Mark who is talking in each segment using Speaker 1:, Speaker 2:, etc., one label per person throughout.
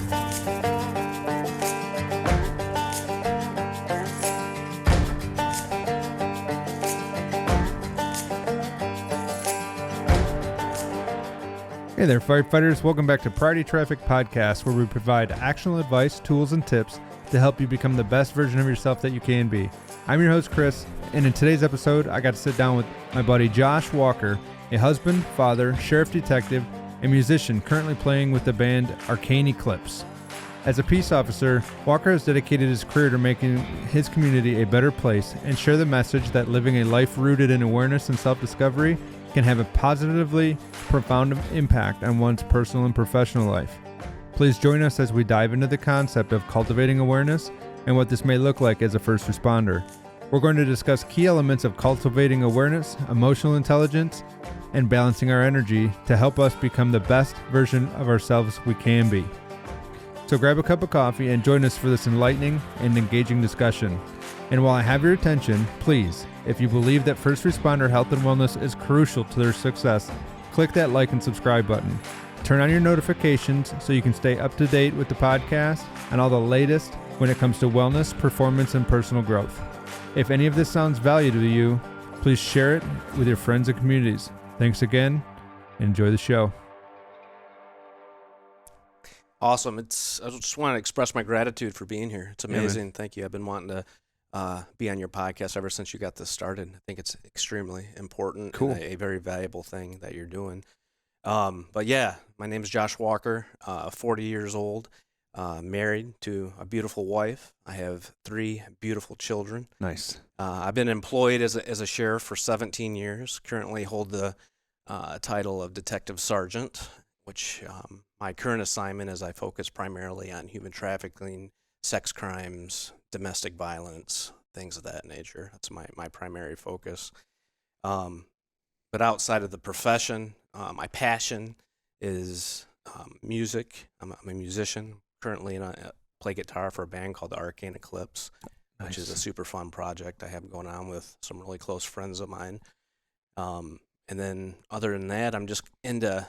Speaker 1: Hey there, firefighters. Welcome back to Priority Traffic Podcast, where we provide actionable advice, tools, and tips to help you become the best version of yourself that you can be. I'm your host, Chris, and in today's episode, I got to sit down with my buddy Josh Walker, a husband, father, sheriff detective, and musician currently playing with the band Arcane Eclipse. As a peace officer, Walker has dedicated his career to making his community a better place and share the message that living a life rooted in awareness and self-discovery can have a positively profound impact on one's personal and professional life. Please join us as we dive into the concept of cultivating awareness and what this may look like as a first responder. We're going to discuss key elements of cultivating awareness, emotional intelligence, and balancing our energy to help us become the best version of ourselves we can be. So grab a cup of coffee and join us for this enlightening and engaging discussion. And while I have your attention, please, if you believe that first responder health and wellness is crucial to their success, click that like and subscribe button. Turn on your notifications so you can stay up to date with the podcast and all the latest when it comes to wellness, performance, and personal growth. If any of this sounds valuable to you, please share it with your friends and communities. Thanks again, and enjoy the show.
Speaker 2: Awesome. I just want to express my gratitude for being here. It's amazing. Yeah, thank you. I've been wanting to be on your podcast ever since you got this started. I think it's extremely important.
Speaker 1: Cool.
Speaker 2: And a very valuable thing that you're doing. But yeah, my name is Josh Walker, 40 years old, married to a beautiful wife. I have 3 beautiful children.
Speaker 1: Nice.
Speaker 2: I've been employed as a sheriff for 17 years, currently hold the title of detective sergeant, which my current assignment is I focus primarily on human trafficking, sex crimes, domestic violence, things of that nature. That's my primary focus. But outside of the profession, my passion is music. I'm a musician. Currently play guitar for a band called the Arcane Eclipse,
Speaker 1: Nice.
Speaker 2: Which is a super fun project I have going on with some really close friends of mine. And then other than that, I'm just into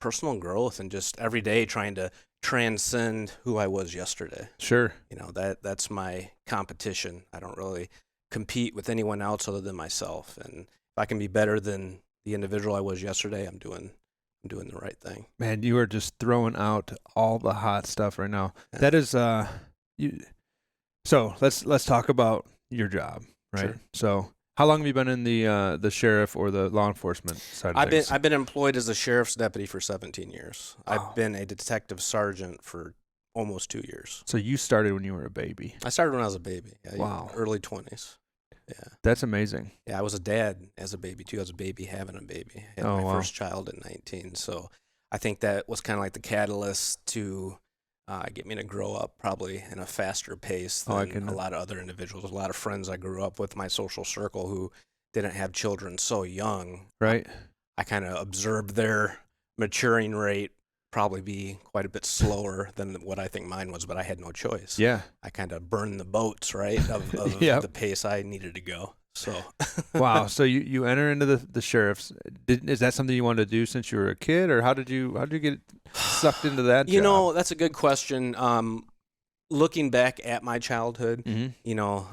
Speaker 2: personal growth and just every day trying to transcend who I was yesterday.
Speaker 1: Sure.
Speaker 2: You know, that's my competition. I don't really compete with anyone else other than myself. And if I can be better than the individual I was yesterday, I'm doing the right thing.
Speaker 1: Man, you are just throwing out all the hot stuff right now. Yeah. That is So let's talk about your job, right?
Speaker 2: Sure.
Speaker 1: So how long have you been in the sheriff or the law enforcement side of things?
Speaker 2: I've been employed as a sheriff's deputy for 17 years. Oh. I've been a detective sergeant for almost 2 years.
Speaker 1: So you started when you were a baby.
Speaker 2: I started when I was a baby. Yeah,
Speaker 1: wow.
Speaker 2: Early 20s. Yeah.
Speaker 1: That's amazing.
Speaker 2: Yeah, I was a dad as a baby too. I was a baby having a baby. I had my first child at 19. So I think that was kind of like the catalyst to get me to grow up probably in a faster pace than a lot of other individuals. A lot of friends I grew up with, my social circle, who didn't have children so young.
Speaker 1: Right.
Speaker 2: I kind of observed their maturing rate probably be quite a bit slower than what I think mine was, but I had no choice.
Speaker 1: Yeah.
Speaker 2: I kind of burned the boats, right, of
Speaker 1: yep.
Speaker 2: the pace I needed to go. So
Speaker 1: wow. So you enter into the sheriff's. Is that something you wanted to do since you were a kid, or how did you get sucked into that
Speaker 2: You
Speaker 1: job?
Speaker 2: know, that's a good question. Looking back at my childhood,
Speaker 1: mm-hmm.
Speaker 2: you know,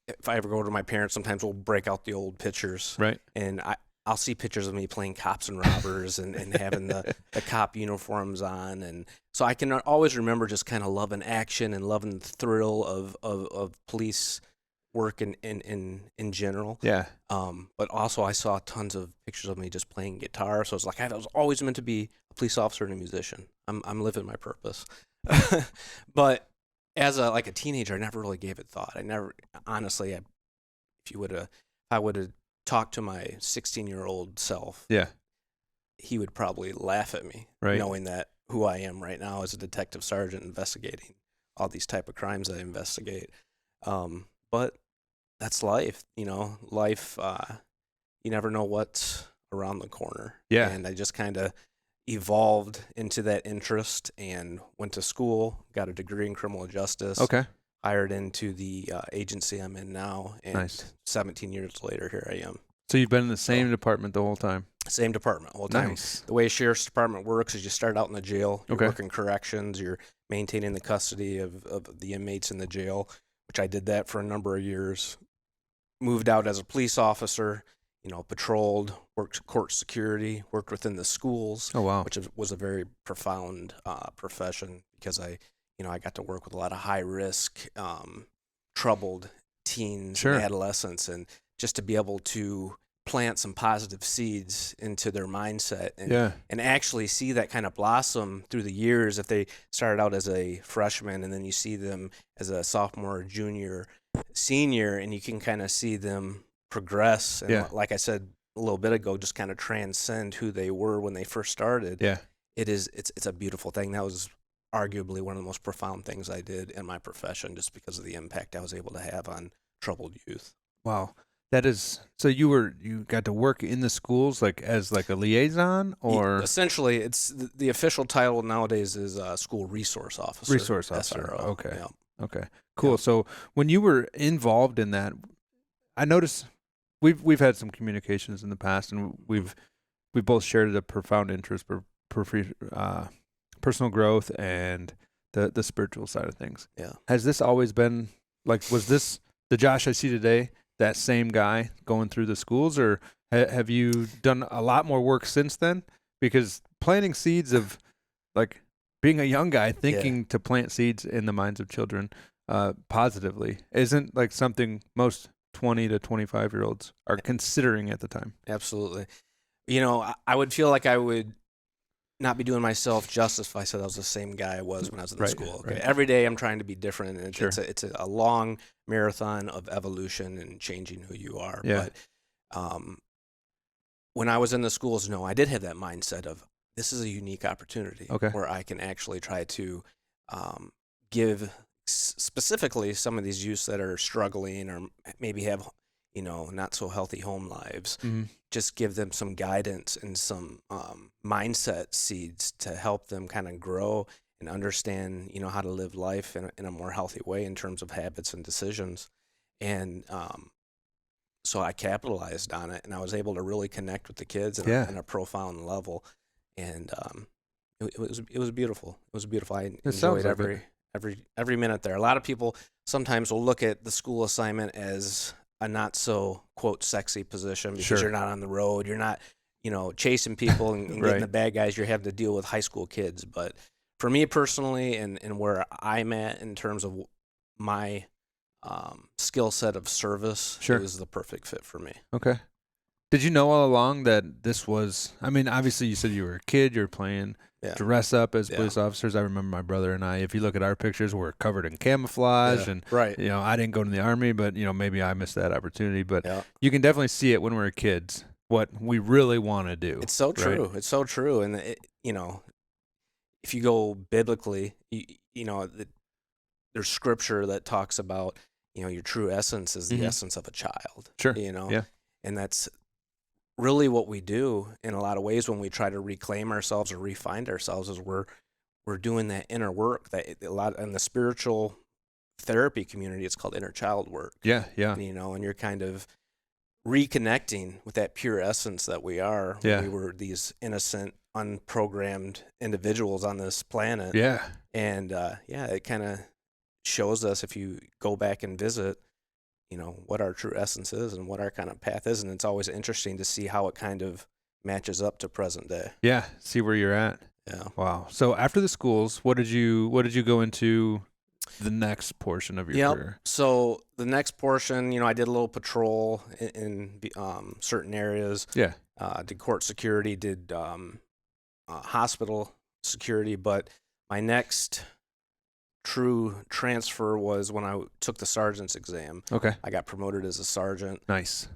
Speaker 2: if I ever go to my parents, sometimes we'll break out the old pictures.
Speaker 1: Right.
Speaker 2: And I'll see pictures of me playing cops and robbers and having the cop uniforms on. And so I can always remember just kind of loving action and loving the thrill of police work in general.
Speaker 1: Yeah.
Speaker 2: But also I saw tons of pictures of me just playing guitar. So it's like I was always meant to be a police officer and a musician. I'm living my purpose. But as a teenager, I never really gave it thought. I never, honestly, if I would have talked to my 16-year-old self,
Speaker 1: yeah,
Speaker 2: he would probably laugh at me,
Speaker 1: right,
Speaker 2: knowing that who I am right now as a detective sergeant investigating all these type of crimes I investigate. But that's life, you know. Life, you never know what's around the corner.
Speaker 1: Yeah.
Speaker 2: And I just kind of evolved into that interest and went to school, got a degree in criminal justice.
Speaker 1: Okay.
Speaker 2: Hired into the agency I'm in now, and
Speaker 1: nice.
Speaker 2: 17 years later, here I am.
Speaker 1: So you've been in the same department the whole time?
Speaker 2: Same department all the time.
Speaker 1: Nice.
Speaker 2: The way a sheriff's department works is you start out in the jail, you
Speaker 1: Okay.
Speaker 2: work in corrections, you're maintaining the custody of the inmates in the jail, which I did that for a number of years. Moved out as a police officer, patrolled, worked court security, worked within the schools,
Speaker 1: Oh, wow.
Speaker 2: which was a very profound profession because I got to work with a lot of high risk, troubled teens
Speaker 1: Sure.
Speaker 2: and adolescents, and just to be able to plant some positive seeds into their mindset and actually see that kind of blossom through the years. If they started out as a freshman and then you see them as a sophomore, junior, senior, and you can kind of see them progress. And like I said a little bit ago, just kind of transcend who they were when they first started.
Speaker 1: Yeah.
Speaker 2: It's a beautiful thing. That was arguably one of the most profound things I did in my profession, just because of the impact I was able to have on troubled youth.
Speaker 1: Wow. That is, so you got to work in the schools as a liaison, or
Speaker 2: essentially it's the official title nowadays is school resource officer.
Speaker 1: Resource officer.
Speaker 2: SRO.
Speaker 1: Okay.
Speaker 2: Yeah.
Speaker 1: Okay. Cool.
Speaker 2: Yeah.
Speaker 1: So when you were involved in that, I noticed we've had some communications in the past, and we both shared a profound interest for personal growth and the spiritual side of things.
Speaker 2: Yeah.
Speaker 1: Has this always been was this the Josh I see today, that same guy going through the schools, or have you done a lot more work since then? Because planting seeds of being a young guy thinking to plant seeds in the minds of children positively isn't something most 20 to 25-year-olds are considering at the time.
Speaker 2: Absolutely. I would feel like I would not be doing myself justice if I said I was the same guy I was when I was in school. Okay?
Speaker 1: Right.
Speaker 2: Every day I'm trying to be different, and
Speaker 1: Sure.
Speaker 2: it's a long marathon of evolution and changing who you are.
Speaker 1: Yeah.
Speaker 2: But when I was in the schools, no, I did have that mindset of this is a unique opportunity where I can actually try to give specifically some of these youths that are struggling or maybe have not so healthy home lives, just give them some guidance and some mindset seeds to help them kind of grow and understand how to live life in a more healthy way in terms of habits and decisions. And so I capitalized on it, and I was able to really connect with the kids in a profound level. And it was beautiful. It was beautiful. I enjoyed every minute there. A lot of people sometimes will look at the school assignment as a not so quote sexy position because you're not on the road, you're not chasing people and getting the bad guys. You're having to deal with high school kids. But for me personally, and where I'm at in terms of my skill set of service, it was the perfect fit for me.
Speaker 1: Okay. Did you know all along that this was, obviously you said you were a kid, you were playing dress up as police officers. I remember my brother and I, if you look at our pictures, we're covered in camouflage and I didn't go to the Army, but maybe I missed that opportunity, but you can definitely see it when we're kids, what we really want to do.
Speaker 2: It's so true. It's so true. And if you go biblically, there's scripture that talks about, your true essence is the essence of a child. And that's really what we do in a lot of ways when we try to reclaim ourselves or refind ourselves, is we're doing that inner work that a lot in the spiritual therapy community, it's called inner child work.
Speaker 1: Yeah.
Speaker 2: And you're kind of reconnecting with that pure essence that we are. We were these innocent, unprogrammed individuals on this planet. And it kind of shows us, if you go back and visit, what our true essence is and what our kind of path is. And it's always interesting to see how it kind of matches up to present day.
Speaker 1: Yeah. See where you're at.
Speaker 2: Yeah.
Speaker 1: Wow. So after the schools, what did you go into the next portion of your career?
Speaker 2: So the next portion, I did a little patrol in certain areas. Did court security, did hospital security, but my next true transfer was when I took the sergeant's exam.
Speaker 1: Okay.
Speaker 2: I got promoted as a sergeant.
Speaker 1: Nice.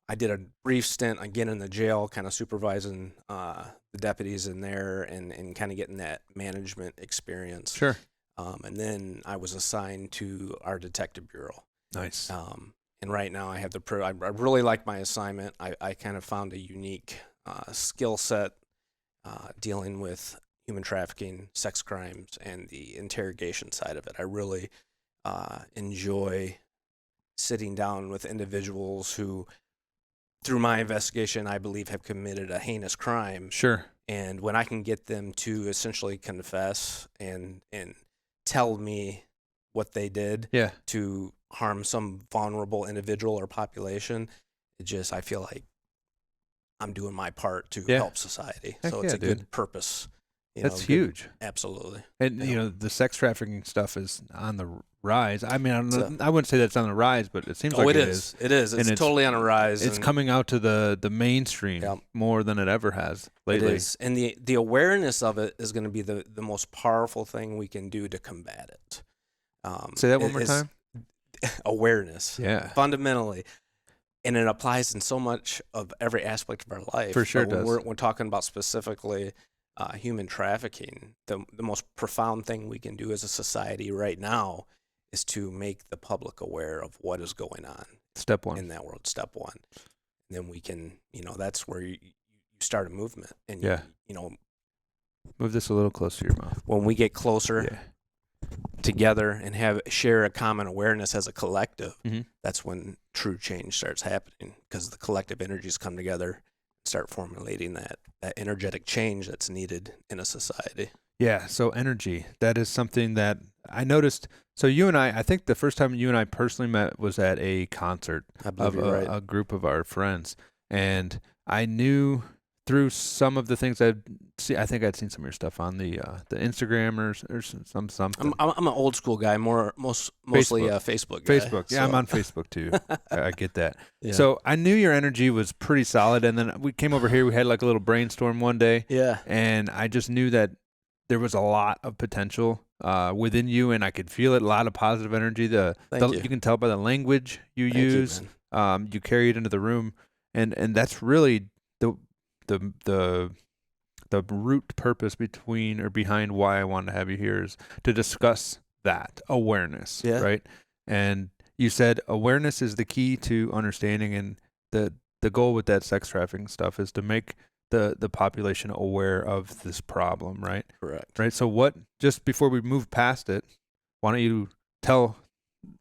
Speaker 2: I did a brief stint again in the jail, kind of supervising the deputies in there and kind of getting that management experience.
Speaker 1: Sure.
Speaker 2: And then I was assigned to our detective bureau.
Speaker 1: Nice.
Speaker 2: And right now I have I really like my assignment. I kind of found a unique skill set dealing with human trafficking, sex crimes, and the interrogation side of it. I really enjoy sitting down with individuals who through my investigation, I believe have committed a heinous crime.
Speaker 1: Sure.
Speaker 2: And when I can get them to essentially confess and tell me what they did
Speaker 1: Yeah.
Speaker 2: to harm some vulnerable individual or population, I feel like I'm doing my part to help society.
Speaker 1: Heck
Speaker 2: so it's
Speaker 1: yeah,
Speaker 2: a good purpose.
Speaker 1: That's huge.
Speaker 2: Absolutely.
Speaker 1: And, the sex trafficking stuff is on the rise. I mean, I wouldn't say that's on the rise, but it seems like it is.
Speaker 2: It is. It's totally on a rise.
Speaker 1: It's coming out to the mainstream more than it ever has lately.
Speaker 2: It is. And the awareness of it is going to be the most powerful thing we can do to combat it.
Speaker 1: Say that one more time.
Speaker 2: Awareness.
Speaker 1: Yeah.
Speaker 2: Fundamentally. And it applies in so much of every aspect of our life.
Speaker 1: For sure it
Speaker 2: does.
Speaker 1: does.
Speaker 2: We're talking about specifically human trafficking. The most profound thing we can do as a society right now is to make the public aware of what is going on.
Speaker 1: Step one.
Speaker 2: In that world, step one. And then we can, that's where you start a movement. And,
Speaker 1: move this a little closer to your mouth.
Speaker 2: When we get closer together and share a common awareness as a collective, that's when true change starts happening, because the collective energies come together and start formulating that energetic change that's needed in a society.
Speaker 1: Yeah, so energy, that is something that I noticed. So you and I think the first time you and I personally met was at a concert of a group of our friends. And I knew through some of the things I think I'd seen some of your stuff on the Instagram or something.
Speaker 2: I'm an old school guy, mostly Facebook guy.
Speaker 1: Facebook, yeah, so. I'm on Facebook too. I get that. Yeah. So I knew your energy was pretty solid, and then we came over here. We had like a little brainstorm one day.
Speaker 2: Yeah,
Speaker 1: and I just knew that there was a lot of potential within you, and I could feel it. A lot of positive energy. You can tell by the language you use. You carry it into the room, and that's really the root purpose behind why I wanted to have you here is to discuss that awareness, right? And you said awareness is the key to understanding, and the goal with that sex trafficking stuff is to make the population aware of this problem, right?
Speaker 2: Correct.
Speaker 1: Right. So just before we move past it, why don't you tell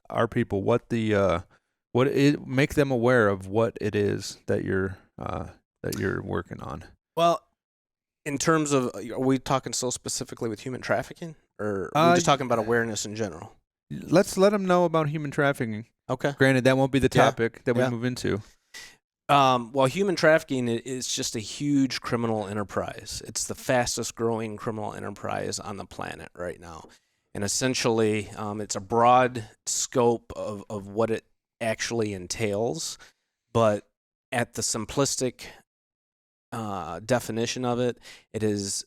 Speaker 1: our people make them aware of what it is that you're working on?
Speaker 2: Well, in terms of, are we talking so specifically with human trafficking, or are we just talking about awareness in general?
Speaker 1: Let's let them know about human trafficking.
Speaker 2: Okay.
Speaker 1: Granted, that won't be the topic that we move into.
Speaker 2: Well, human trafficking is just a huge criminal enterprise. It's the fastest growing criminal enterprise on the planet right now. And essentially, it's a broad scope of what it actually entails. But at the simplistic definition of it, it is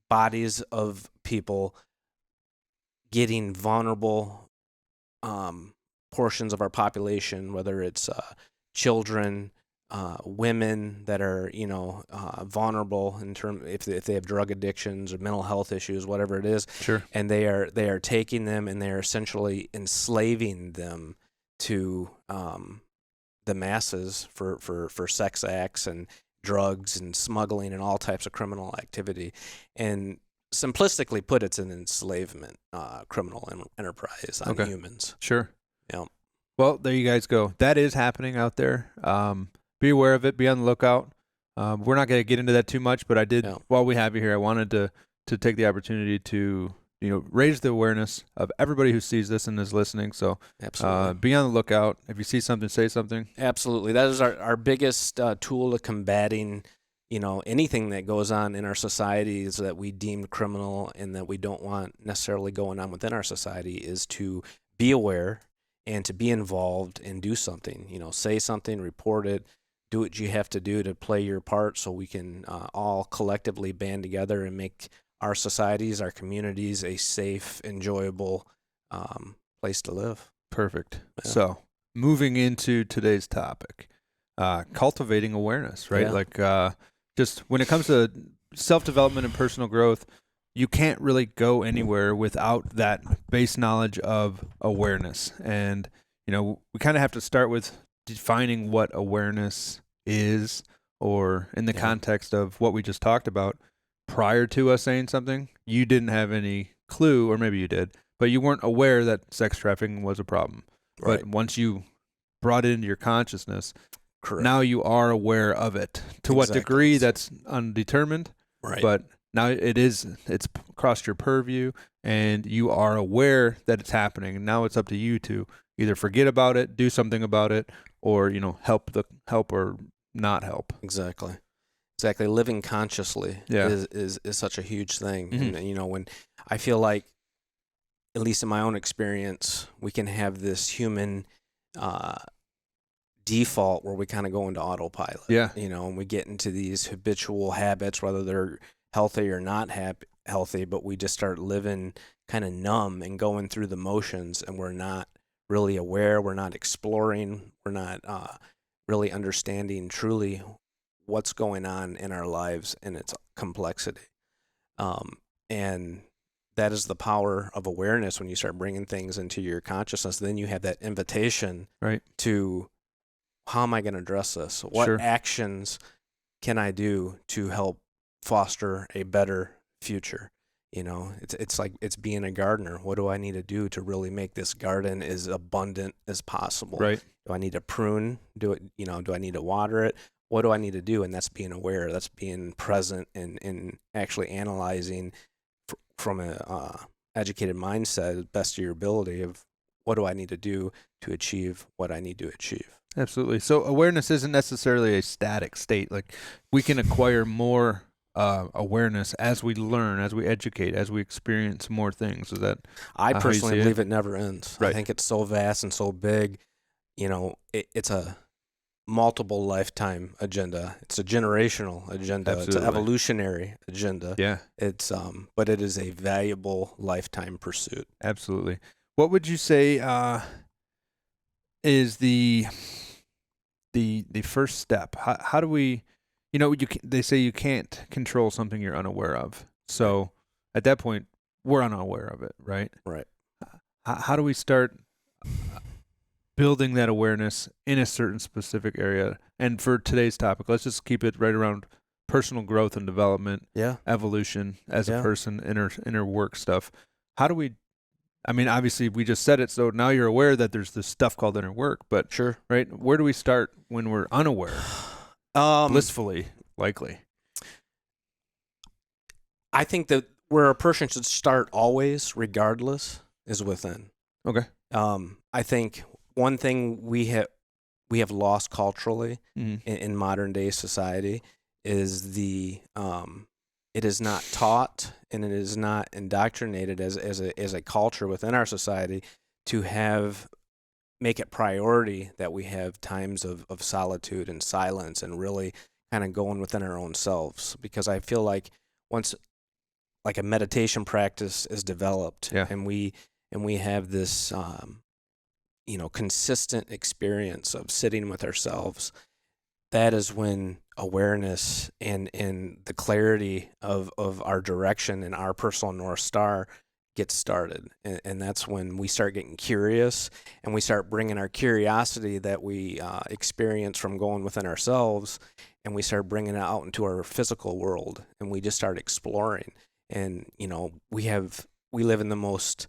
Speaker 2: bodies of people getting vulnerable portions of our population, whether it's children, women that are vulnerable in terms if they have drug addictions or mental health issues, whatever it is.
Speaker 1: Sure.
Speaker 2: And they are taking them and they are essentially enslaving them to the masses for sex acts and drugs and smuggling and all types of criminal activity. And simplistically put, it's an enslavement criminal enterprise on humans.
Speaker 1: Sure.
Speaker 2: Yeah.
Speaker 1: Well, there you guys go. That is happening out there. Be aware of it. Be on the lookout. We're not going to get into that too much, but I did, while we have you here, I wanted to take the opportunity to raise the awareness of everybody who sees this and is listening. So be on the lookout. If you see something, say something.
Speaker 2: Absolutely. That is our biggest tool to combating anything that goes on in our societies that we deem criminal and that we don't want necessarily going on within our society, is to be aware and to be involved and do something. Say something, report it, do what you have to do to play your part so we can all collectively band together and make our societies, our communities, a safe, enjoyable place to live.
Speaker 1: Perfect. Yeah. So moving into today's topic, cultivating awareness, right?
Speaker 2: Yeah.
Speaker 1: Just when it comes to self-development and personal growth, you can't really go anywhere without that base knowledge of awareness. And, we kind of have to start with defining what awareness is, or in the context of what we just talked about. Prior to us saying something, you didn't have any clue, or maybe you did, but you weren't aware that sex trafficking was a problem.
Speaker 2: Right.
Speaker 1: But once you brought it into your consciousness,
Speaker 2: Correct.
Speaker 1: Now you are aware of it. To what degree, that's undetermined.
Speaker 2: Right.
Speaker 1: But now it's crossed your purview, and you are aware that it's happening. And now it's up to you to either forget about it, do something about it, or help or not help.
Speaker 2: Exactly. Living consciously is such a huge thing.
Speaker 1: Mm-hmm.
Speaker 2: And when I feel like, at least in my own experience, we can have this human default where we kind of go into autopilot.
Speaker 1: Yeah.
Speaker 2: And we get into these habitual habits, whether they're healthy or not healthy, but we just start living kind of numb and going through the motions, and we're not really aware, we're not exploring, we're not really understanding truly what's going on in our lives and its complexity. And that is the power of awareness. When you start bringing things into your consciousness, then you have that invitation to, how am I going to address this? What actions can I do to help foster a better future? It's like it's being a gardener. What do I need to do to really make this garden as abundant as possible?
Speaker 1: Right.
Speaker 2: Do I need to prune? Do I need to water it? What do I need to do? And that's being aware. That's being present and actually analyzing from a educated mindset, best of your ability, of what do I need to do to achieve what I need to achieve.
Speaker 1: Absolutely. So awareness isn't necessarily a static state. Like, we can acquire more awareness as we learn, as we educate, as we experience more things. Is that
Speaker 2: I personally believe it never ends.
Speaker 1: Right.
Speaker 2: I think it's so vast and so big. It's a multiple lifetime agenda. It's a generational agenda.
Speaker 1: Absolutely.
Speaker 2: It's an evolutionary agenda.
Speaker 1: Yeah.
Speaker 2: It's but it is a valuable lifetime pursuit.
Speaker 1: Absolutely. What would you say is the first step? How do we, they say you can't control something you're unaware of. So at that point, we're unaware of it, right?
Speaker 2: Right.
Speaker 1: How do we start building that awareness in a certain specific area? And for today's topic, let's just keep it right around personal growth and development, evolution as a person, inner work stuff. How do we, obviously we just said it, so now you're aware that there's this stuff called inner work, but right? Where do we start when we're unaware? Blissfully, likely. I
Speaker 2: think that where a person should start always, regardless, is within.
Speaker 1: Okay.
Speaker 2: I think one thing we have lost culturally in modern day society is it is not taught and it is not indoctrinated as a culture within our society to make it priority that we have times of solitude and silence and really kind of going within our own selves. Because I feel like once like a meditation practice is developed and we have this consistent experience of sitting with ourselves, that is when awareness and the clarity of our direction and our personal North Star gets started. And that's when we start getting curious and we start bringing our curiosity that we experience from going within ourselves, and we start bringing it out into our physical world, and we just start exploring. And, we live in the most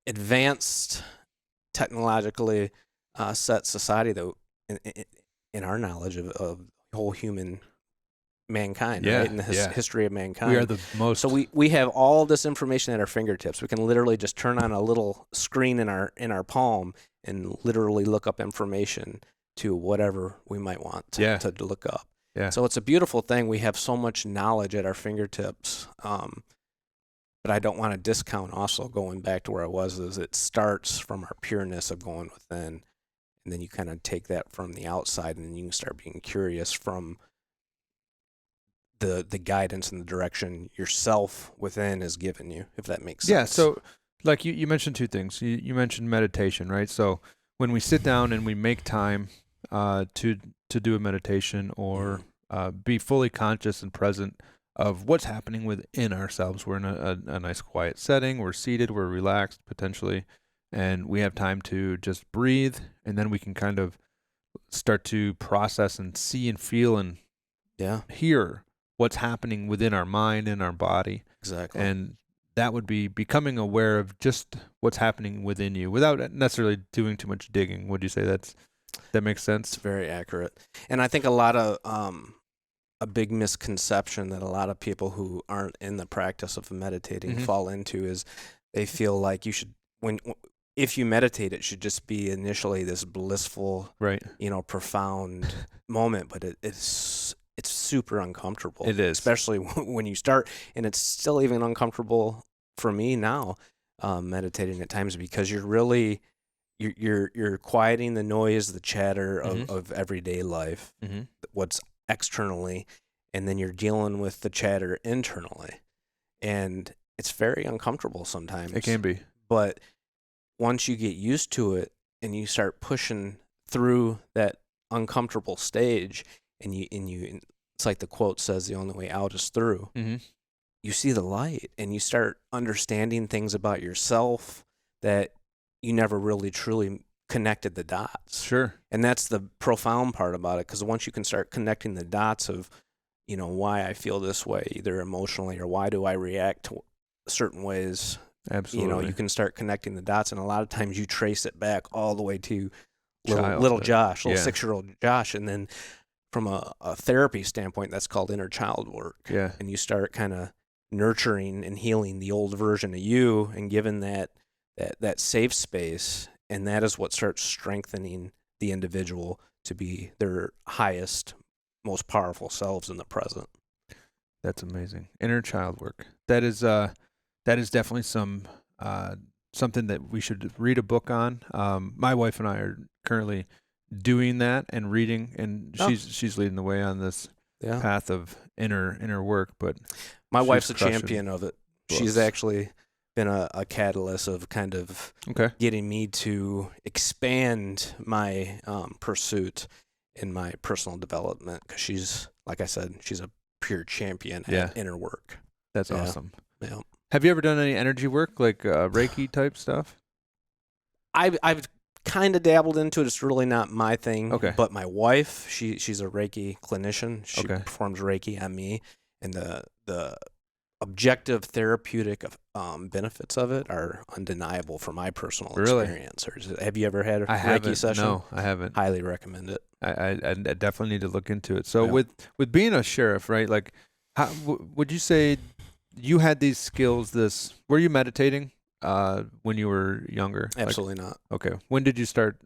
Speaker 2: advanced, technologically set society, though, in our knowledge of whole human mankind, right? In the history of mankind.
Speaker 1: We are the most.
Speaker 2: So we have all this information at our fingertips. We can literally just turn on a little screen in our palm and literally look up information to whatever we might want to look up. Yeah. So it's a beautiful thing. We have so much knowledge at our fingertips. But I don't want to discount also, going back to where I was, is it starts from our pureness of going within. And then you kind of take that from the outside, and then you can start being curious from the guidance and the direction yourself within has given you, if that makes sense.
Speaker 1: Yeah, so like you mentioned two things. You mentioned meditation, right? So when we sit down and we make time to do a meditation or be fully conscious and present of what's happening within ourselves. We're in a nice quiet setting. We're seated. We're relaxed, potentially. And we have time to just breathe. And then we can kind of start to process and see and feel and hear what's happening within our mind and our body.
Speaker 2: Exactly.
Speaker 1: And that would be becoming aware of just what's happening within you without necessarily doing too much digging. Would you say that's That makes
Speaker 2: It's
Speaker 1: sense.
Speaker 2: very accurate. And I think a lot of a big misconception that a lot of people who aren't in the practice of meditating fall into is they feel like you should if you meditate, it should just be initially this blissful,
Speaker 1: Right.
Speaker 2: Profound moment, but it's super uncomfortable.
Speaker 1: It is.
Speaker 2: Especially when you start, and it's still even uncomfortable for me now, meditating at times, because you're really you're quieting the noise, the chatter of everyday life, what's externally, and then you're dealing with the chatter internally, and it's very uncomfortable sometimes.
Speaker 1: It can be.
Speaker 2: But once you get used to it and you start pushing through that uncomfortable stage, and it's like the quote says, the only way out is through. You see the light, and you start understanding things about yourself that you never really truly connected the dots.
Speaker 1: Sure.
Speaker 2: And that's the profound part about it, because once you can start connecting the dots of, why I feel this way, either emotionally, or why do I react to certain ways.
Speaker 1: Absolutely.
Speaker 2: You can start connecting the dots, and a lot of times you trace it back all the way to little Josh, 6-year-old Josh, and then from a therapy standpoint, that's called inner child work.
Speaker 1: Yeah.
Speaker 2: And you start kind of nurturing and healing the old version of you, and giving that safe space, and that is what starts strengthening the individual to be their highest, most powerful selves in the present.
Speaker 1: That's amazing. Inner child work. That is definitely something that we should read a book on. My wife and I are currently doing that and reading, and she's leading the way on this path of inner work. But
Speaker 2: my wife's a champion of it. Books. She's actually been a catalyst of kind of getting me to expand my pursuit in my personal development, because she's, like I said, she's a pure champion at inner work.
Speaker 1: That's awesome.
Speaker 2: Yeah.
Speaker 1: Have you ever done any energy work, like Reiki type stuff?
Speaker 2: I've kind of dabbled into it. It's really not my thing.
Speaker 1: Okay.
Speaker 2: But my wife, she's a Reiki clinician. She performs Reiki on me, and the objective therapeutic benefits of it are undeniable from my personal experience. Have you ever had a Reiki session?
Speaker 1: No, I haven't.
Speaker 2: Highly recommend it.
Speaker 1: I definitely need to look into it. So with being a sheriff, right? Like, how would you say you had these skills? Were you meditating when you were younger?
Speaker 2: Absolutely not.
Speaker 1: Okay. When did you start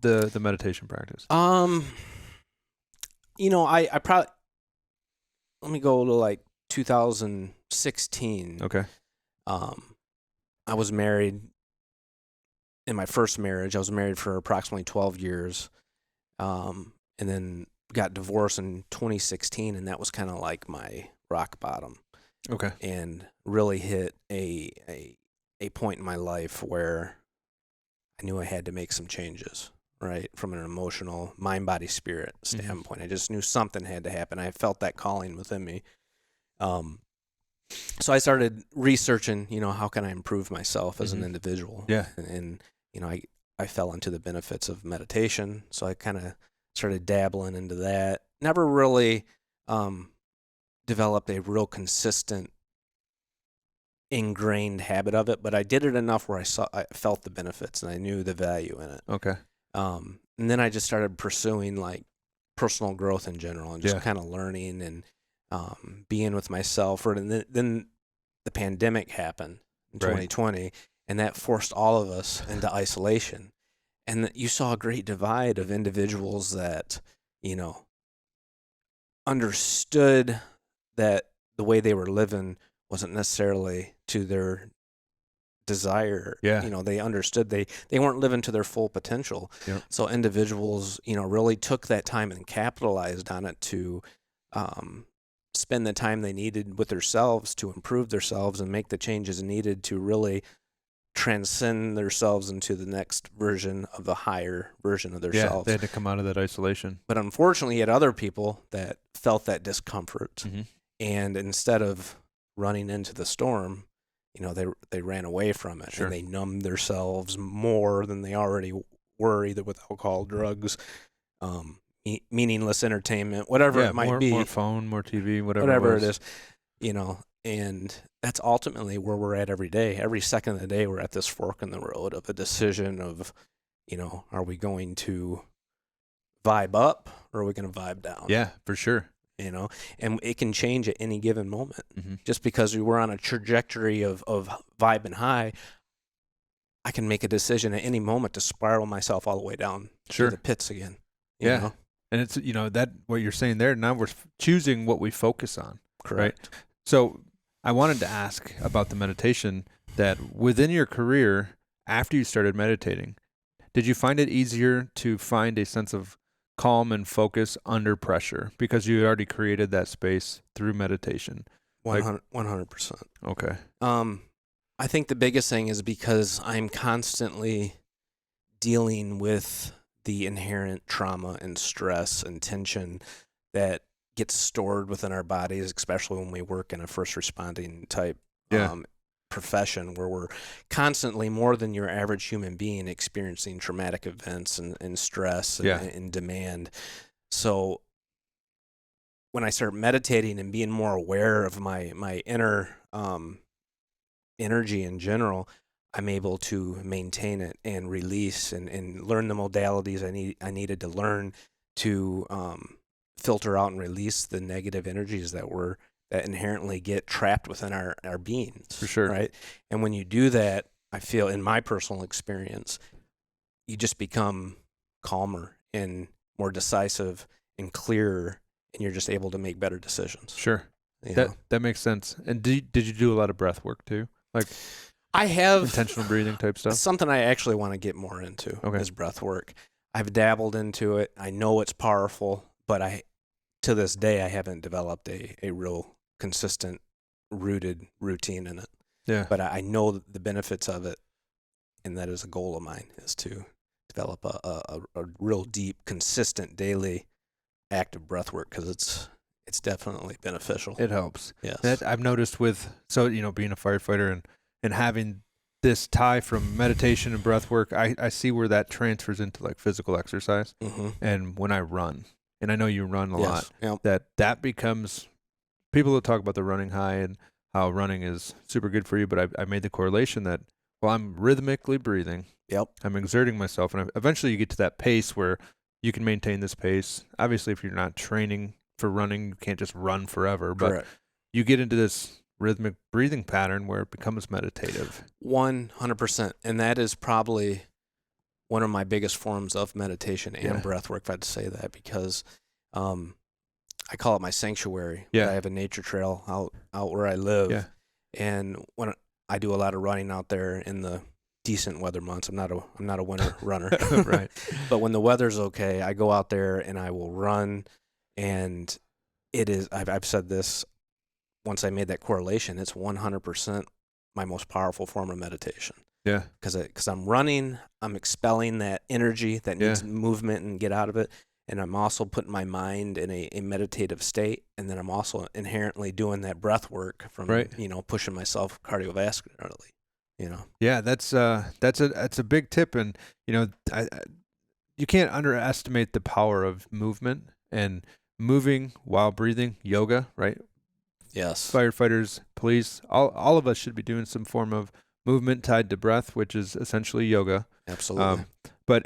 Speaker 1: the meditation practice?
Speaker 2: I probably, let me go to like 2016.
Speaker 1: Okay.
Speaker 2: I was married. In my first marriage, I was married for approximately 12 years, and then got divorced in 2016, and that was kind of like my rock bottom.
Speaker 1: Okay.
Speaker 2: And really hit a point in my life where I knew I had to make some changes, right? From an emotional, mind, body, spirit standpoint. I just knew something had to happen. I felt that calling within me. So I started researching, how can I improve myself as an individual?
Speaker 1: Yeah.
Speaker 2: And I fell into the benefits of meditation. So I kind of started dabbling into that. Never really developed a real consistent, ingrained habit of it, but I did it enough where I felt the benefits and I knew the value in it.
Speaker 1: Okay.
Speaker 2: And then I just started pursuing like personal growth in general, and just kind of learning and being with myself. And then the pandemic happened in 2020, and that forced all of us into isolation. And you saw a great divide of individuals that, understood that the way they were living wasn't necessarily to their desire.
Speaker 1: Yeah.
Speaker 2: They understood they weren't living to their full potential.
Speaker 1: Yep.
Speaker 2: So individuals, really took that time and capitalized on it to spend the time they needed with themselves to improve themselves and make the changes needed to really transcend themselves into the next version of the higher version of themselves.
Speaker 1: They had to come out of that isolation.
Speaker 2: But unfortunately, you had other people that felt that discomfort, and instead of running into the storm, they ran away from it, and they numbed themselves more than they already were, either with alcohol, drugs, meaningless entertainment, whatever it might be.
Speaker 1: More phone, more TV, whatever
Speaker 2: it is, and that's ultimately where we're at every day. Every second of the day, we're at this fork in the road of a decision of, are we going to vibe up or are we going to vibe down?
Speaker 1: Yeah, for sure.
Speaker 2: You know, and it can change at any given moment.
Speaker 1: Mm-hmm.
Speaker 2: Just because we were on a trajectory of vibing high, I can make a decision at any moment to spiral myself all the way down to the pits again. You know?
Speaker 1: And it's, that what you're saying there, now we're choosing what we focus on.
Speaker 2: Correct.
Speaker 1: Right? So I wanted to ask about the meditation, that within your career, after you started meditating, did you find it easier to find a sense of calm and focus under pressure because you had already created that space through meditation?
Speaker 2: 100%.
Speaker 1: Okay.
Speaker 2: I think the biggest thing is because I'm constantly dealing with the inherent trauma and stress and tension that gets stored within our bodies, especially when we work in a first responding type profession where we're constantly, more than your average human being, experiencing traumatic events and stress and demand. So when I start meditating and being more aware of my inner energy in general, I'm able to maintain it and release and learn the modalities I needed to learn to filter out and release the negative energies that inherently get trapped within our beings.
Speaker 1: For sure.
Speaker 2: Right? And when you do that, I feel, in my personal experience, you just become calmer and more decisive and clearer, and you're just able to make better decisions.
Speaker 1: Sure.
Speaker 2: You know?
Speaker 1: That makes sense. And did you do a lot of breath work too? Like
Speaker 2: I have
Speaker 1: intentional breathing type stuff?
Speaker 2: Something I actually want to get more into is breath work. I've dabbled into it. I know it's powerful, but to this day, I haven't developed a real consistent, rooted routine in it.
Speaker 1: Yeah.
Speaker 2: But I know the benefits of it, and that is a goal of mine, is to develop a real deep, consistent, daily active breath work, because it's definitely beneficial.
Speaker 1: It helps.
Speaker 2: Yes.
Speaker 1: That I've noticed being a firefighter and having this tie from meditation and breath work, I see where that transfers into like physical exercise.
Speaker 2: Mm-hmm.
Speaker 1: And when I run, and I know you run a lot,
Speaker 2: Yep.
Speaker 1: that becomes, people will talk about the running high and how running is super good for you, but I made the correlation that, well, I'm rhythmically breathing.
Speaker 2: Yep.
Speaker 1: I'm exerting myself, and eventually you get to that pace where you can maintain this pace. Obviously, if you're not training for running, you can't just run forever, but
Speaker 2: Correct.
Speaker 1: You get into this rhythmic breathing pattern where it becomes meditative.
Speaker 2: 100%. And that is probably one of my biggest forms of meditation and breath work, if I had to say that, because I call it my sanctuary.
Speaker 1: Yeah.
Speaker 2: I have a nature trail out where I live.
Speaker 1: Yeah.
Speaker 2: And when I do a lot of running out there in the decent weather months, I'm not a winter runner.
Speaker 1: Right.
Speaker 2: But when the weather's okay, I go out there and I will run, and I've said this, once I made that correlation, it's 100% my most powerful form of meditation.
Speaker 1: Yeah.
Speaker 2: Because I'm running, I'm expelling that energy that needs movement and get out of it. And I'm also putting my mind in a meditative state. And then I'm also inherently doing that breath work from, pushing myself cardiovascularly,
Speaker 1: Yeah, that's a big tip. And, you can't underestimate the power of movement and moving while breathing. Yoga, right?
Speaker 2: Yes.
Speaker 1: Firefighters, police, all of us should be doing some form of movement tied to breath, which is essentially yoga.
Speaker 2: Absolutely.
Speaker 1: But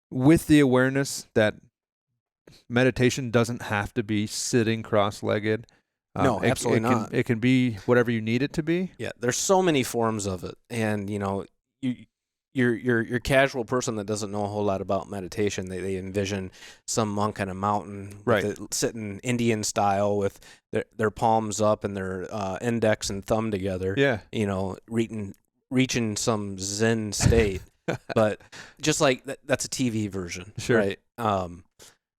Speaker 1: with the awareness that meditation doesn't have to be sitting cross-legged.
Speaker 2: No, absolutely not.
Speaker 1: It can be whatever you need it to be.
Speaker 2: Yeah, there's so many forms of it, and your casual person that doesn't know a whole lot about meditation, they envision some monk on a mountain,
Speaker 1: right,
Speaker 2: sitting Indian style with their palms up and their index and thumb together.
Speaker 1: Yeah,
Speaker 2: reaching some Zen state. But just like that's a TV version,
Speaker 1: sure,
Speaker 2: right?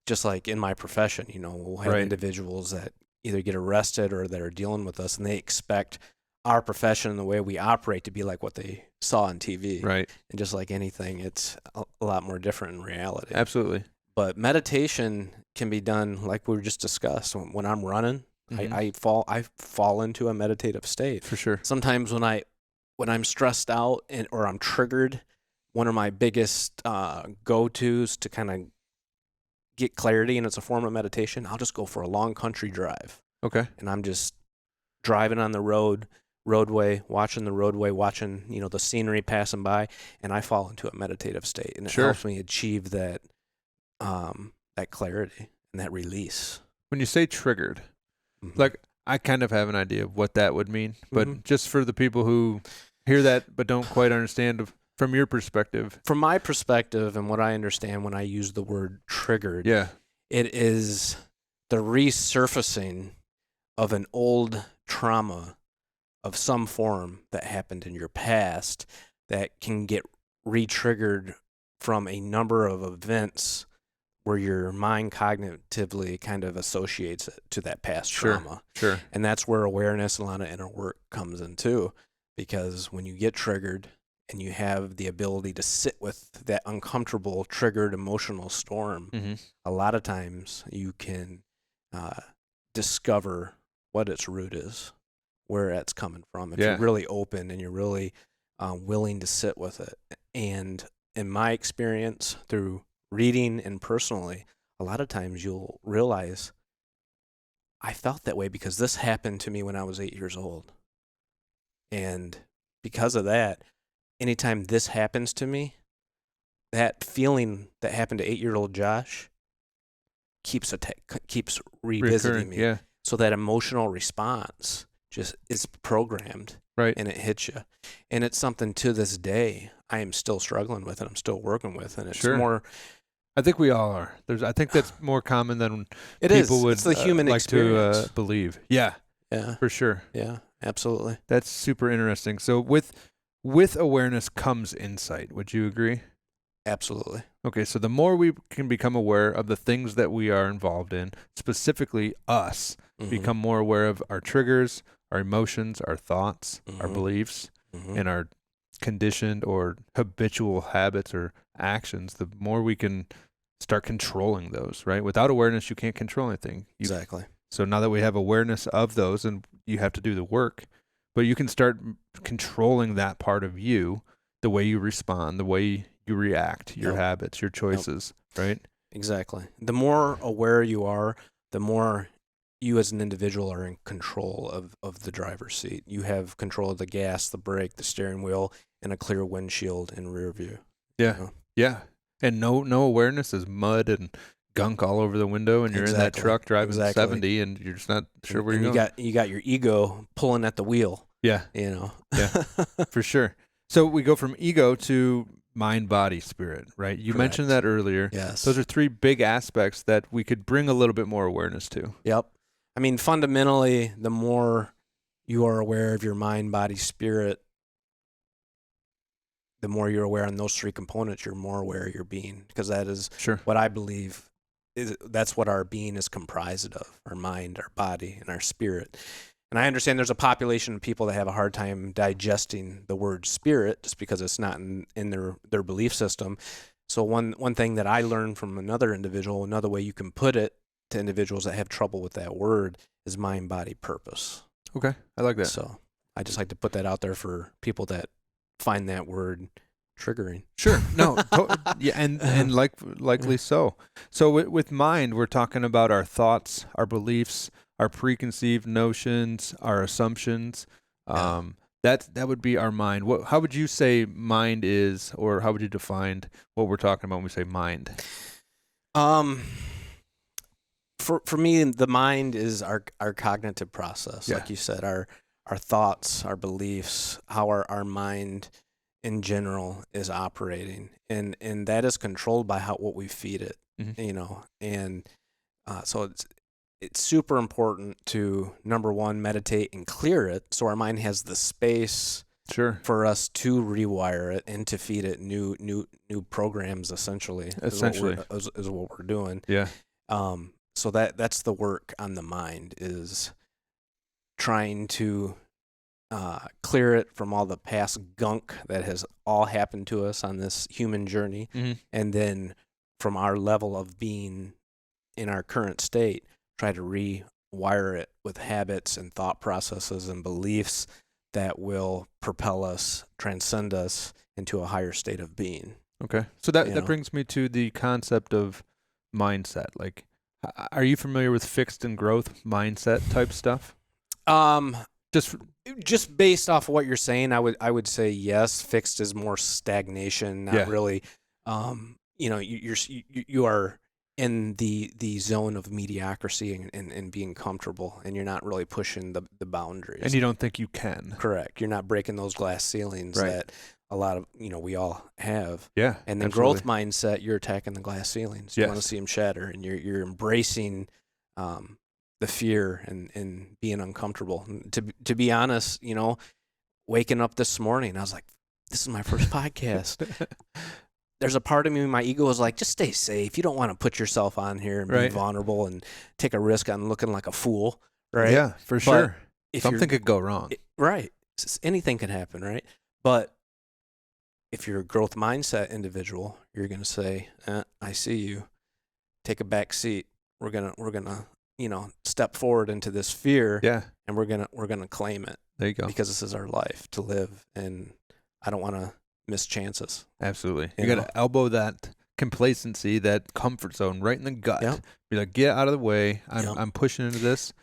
Speaker 2: Just like in my profession, we'll have individuals that either get arrested or that are dealing with us, and they expect our profession and the way we operate to be like what they saw on TV.
Speaker 1: Right.
Speaker 2: And just like anything, it's a lot more different in reality.
Speaker 1: Absolutely.
Speaker 2: But meditation can be done like we just discussed. When I'm running, mm-hmm. I fall into a meditative state.
Speaker 1: For sure.
Speaker 2: Sometimes when I'm stressed out or I'm triggered, one of my biggest go-tos to kind of get clarity, and it's a form of meditation, I'll just go for a long country drive.
Speaker 1: Okay.
Speaker 2: And I'm just driving on the roadway, watching the scenery passing by, and I fall into a meditative state, and it helps me achieve that that clarity and that release.
Speaker 1: When you say triggered,
Speaker 2: Mhm.
Speaker 1: like I kind of have an idea of what that would mean, but
Speaker 2: Mhm.
Speaker 1: just for the people who hear that but don't quite understand from your perspective.
Speaker 2: From my perspective and what I understand when I use the word triggered,
Speaker 1: Yeah.
Speaker 2: it is the resurfacing of an old trauma of some form that happened in your past that can get re-triggered from a number of events where your mind cognitively kind of associates it to that past trauma.
Speaker 1: Sure.
Speaker 2: And that's where awareness and a lot of inner work comes in too. Because when you get triggered and you have the ability to sit with that uncomfortable, triggered emotional storm,
Speaker 1: Mm-hmm.
Speaker 2: a lot of times you can discover what its root is, where it's coming from. If you're really open and you're really willing to sit with it. And in my experience, through reading and personally, a lot of times you'll realize I felt that way because this happened to me when I was 8 years old. And because of that, anytime this happens to me, that feeling that happened to 8-year-old Josh keeps revisiting me.
Speaker 1: Yeah.
Speaker 2: So that emotional response just is programmed.
Speaker 1: Right.
Speaker 2: And it hits you. And it's something to this day I am still struggling with and I'm still working with. And it's more...
Speaker 1: I think we all are. I think that's more common than
Speaker 2: it
Speaker 1: people
Speaker 2: is.
Speaker 1: would
Speaker 2: It's the human
Speaker 1: like
Speaker 2: experience.
Speaker 1: to believe. Yeah.
Speaker 2: Yeah.
Speaker 1: For sure.
Speaker 2: Yeah, absolutely.
Speaker 1: That's super interesting. So with awareness comes insight. Would you agree?
Speaker 2: Absolutely.
Speaker 1: Okay, so the more we can become aware of the things that we are involved in, specifically us, become more aware of our triggers, our emotions, our thoughts, our beliefs, and our conditioned or habitual habits or actions, the more we can start controlling those, right? Without awareness, you can't control anything.
Speaker 2: Exactly.
Speaker 1: So now that we have awareness of those, and you have to do the work, but you can start controlling that part of you, the way you respond, the way you react, your habits, your choices, right?
Speaker 2: Exactly. The more aware you are, the more you as an individual are in control of the driver's seat. You have control of the gas, the brake, the steering wheel, and a clear windshield and rear view.
Speaker 1: Yeah.
Speaker 2: You know?
Speaker 1: Yeah. And no awareness is mud and gunk all over the window, and you're in that truck driving 70 and you're just not sure where you're going.
Speaker 2: You got your ego pulling at the wheel.
Speaker 1: Yeah.
Speaker 2: You know.
Speaker 1: Yeah. For sure. So we go from ego to mind, body, spirit, right? You mentioned that earlier.
Speaker 2: Yes.
Speaker 1: Those are three big aspects that we could bring a little bit more awareness to.
Speaker 2: Yep. I mean, fundamentally, the more you are aware of your mind, body, spirit, the more you're aware on those three components, you're more aware of your being, because that is what I believe that's what our being is comprised of: our mind, our body, and our spirit. And I understand there's a population of people that have a hard time digesting the word spirit just because it's not in their belief system. So one thing that I learned from another individual, another way you can put it to individuals that have trouble with that word, is mind, body, purpose.
Speaker 1: Okay, I like that.
Speaker 2: So I just like to put that out there for people that find that word triggering.
Speaker 1: Sure. No. Yeah, and likely so. So with mind, we're talking about our thoughts, our beliefs, our preconceived notions, our assumptions. That would be our mind. How would you say mind is, or how would you define what we're talking about when we say mind?
Speaker 2: For me, the mind is our cognitive process, like you said, our thoughts, our beliefs, how our mind in general is operating, and that is controlled by what we feed it, you know. And so it's super important to, number one, meditate and clear it, so our mind has the space for us to rewire it and to feed it new programs. Essentially is what we're doing.
Speaker 1: Yeah.
Speaker 2: So that's the work on the mind, is trying to clear it from all the past gunk that has all happened to us on this human journey, and then from our level of being in our current state, try to rewire it with habits and thought processes and beliefs that will propel us, transcend us into a higher state of being.
Speaker 1: Okay. So that brings me to the concept of mindset. Like, are you familiar with fixed and growth mindset type stuff? Just
Speaker 2: based off of what you're saying, I would say yes. Fixed is more stagnation, not really. You are in the zone of mediocrity and being comfortable, and you're not really pushing the boundaries.
Speaker 1: And you don't think you can.
Speaker 2: Correct. You're not breaking those glass ceilings
Speaker 1: Right.
Speaker 2: that a lot of, we all have.
Speaker 1: Yeah.
Speaker 2: And then
Speaker 1: absolutely.
Speaker 2: growth mindset, you're attacking the glass ceilings. You want to
Speaker 1: Yes.
Speaker 2: see them shatter, and you're embracing the fear and being uncomfortable. And to be honest, waking up this morning, I was like, this is my first podcast. There's a part of me, my ego is like, just stay safe. You don't want to put yourself on here and be
Speaker 1: Right.
Speaker 2: vulnerable and take a risk on looking like a fool, right?
Speaker 1: Yeah, for sure.
Speaker 2: If
Speaker 1: Something could go wrong.
Speaker 2: Right. Anything can happen, right? But if you're a growth mindset individual, you're going to say, I see you. Take a back seat. We're going to step forward into this fear,
Speaker 1: Yeah.
Speaker 2: and we're going to claim it.
Speaker 1: There you go.
Speaker 2: Because this is our life to live, and I don't want to miss chances.
Speaker 1: Absolutely.
Speaker 2: You
Speaker 1: You
Speaker 2: know?
Speaker 1: got to elbow that complacency, that comfort zone right in the gut.
Speaker 2: Yep.
Speaker 1: Be like, get out of the way.
Speaker 2: Yep.
Speaker 1: I'm pushing into this.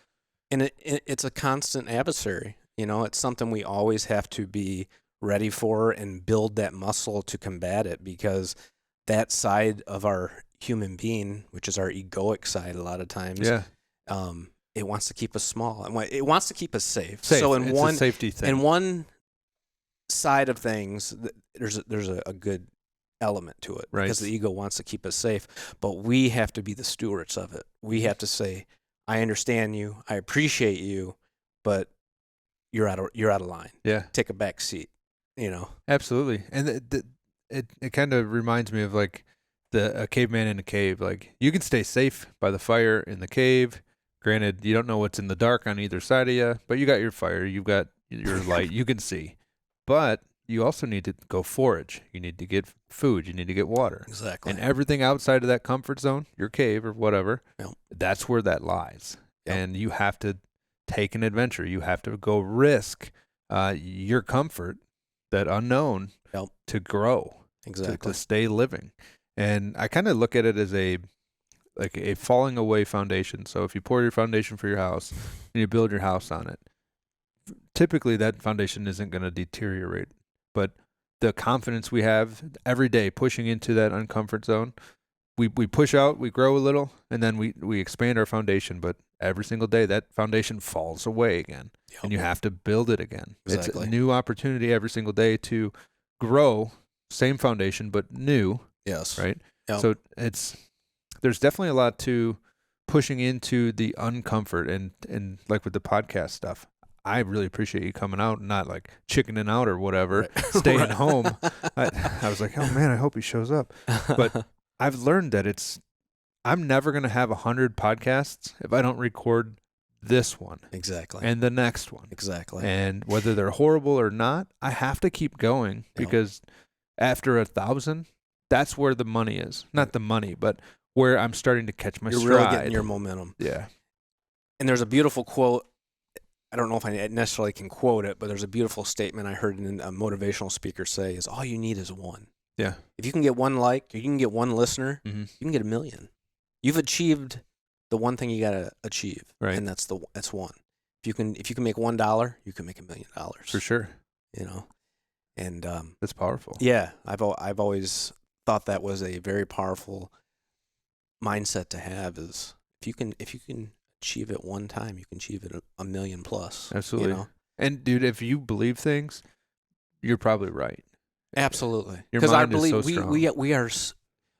Speaker 2: And it's a constant adversary. It's something we always have to be ready for and build that muscle to combat it, because that side of our human being, which is our egoic side a lot of times,
Speaker 1: Yeah.
Speaker 2: It wants to keep us small. It wants to keep us safe.
Speaker 1: Safe.
Speaker 2: So
Speaker 1: It's a safety thing.
Speaker 2: in one side of things, there's a good element to it,
Speaker 1: Right.
Speaker 2: because the ego wants to keep us safe, but we have to be the stewards of it. We have to say, I understand you, I appreciate you, but you're out of line.
Speaker 1: Yeah.
Speaker 2: Take a back seat.
Speaker 1: Absolutely. And it kind of reminds me of like a caveman in a cave. Like, you can stay safe by the fire in the cave. Granted, you don't know what's in the dark on either side of you, but you got your fire, you've got your light, you can see. But you also need to go forage. You need to get food. You need to get water.
Speaker 2: Exactly.
Speaker 1: And everything outside of that comfort zone, your cave or whatever,
Speaker 2: Yep.
Speaker 1: that's where that lies.
Speaker 2: Yep.
Speaker 1: And you have to take an adventure. You have to go risk your comfort, that unknown,
Speaker 2: Yep.
Speaker 1: to grow,
Speaker 2: Exactly.
Speaker 1: to stay living. And I kind of look at it as a falling away foundation. So if you pour your foundation for your house and you build your house on it, typically that foundation isn't going to deteriorate. But the confidence we have every day pushing into that uncomfort zone, we push out, we grow a little, and then we expand our foundation. But every single day that foundation falls away again.
Speaker 2: Yep.
Speaker 1: And you have to build it again.
Speaker 2: Exactly.
Speaker 1: It's a new opportunity every single day to grow, same foundation, but new,
Speaker 2: Yes.
Speaker 1: right?
Speaker 2: Yep.
Speaker 1: So there's definitely a lot to pushing into the uncomfort, and like with the podcast stuff, I really appreciate you coming out and not like chickening out or whatever,
Speaker 2: Right.
Speaker 1: staying
Speaker 2: Right.
Speaker 1: home. I was like, oh man, I hope he shows up. But I've learned that I'm never going to have 100 podcasts if I don't record this one
Speaker 2: Exactly.
Speaker 1: and the next one.
Speaker 2: Exactly.
Speaker 1: And whether they're horrible or not, I have to keep going,
Speaker 2: Yep.
Speaker 1: because after 1,000, that's where the money is. Not the money, but where I'm starting to catch my
Speaker 2: You're
Speaker 1: stride.
Speaker 2: really getting your momentum.
Speaker 1: Yeah.
Speaker 2: And there's a beautiful quote. I don't know if I necessarily can quote it, but there's a beautiful statement I heard a motivational speaker say is, all you need is one.
Speaker 1: Yeah.
Speaker 2: If you can get one like, or you can get one listener,
Speaker 1: Mm-hmm.
Speaker 2: you can get 1 million. You've achieved the one thing you got to achieve.
Speaker 1: Right.
Speaker 2: And that's one. If you can make $1, you can make $1 million.
Speaker 1: For sure.
Speaker 2: And
Speaker 1: That's powerful.
Speaker 2: yeah, I've always thought that was a very powerful mindset to have, is if you can achieve it one time, you can achieve it a million plus.
Speaker 1: Absolutely. And dude, if you believe things, you're probably right.
Speaker 2: Absolutely.
Speaker 1: Your
Speaker 2: Because I
Speaker 1: mind is
Speaker 2: believe
Speaker 1: so strong.
Speaker 2: we are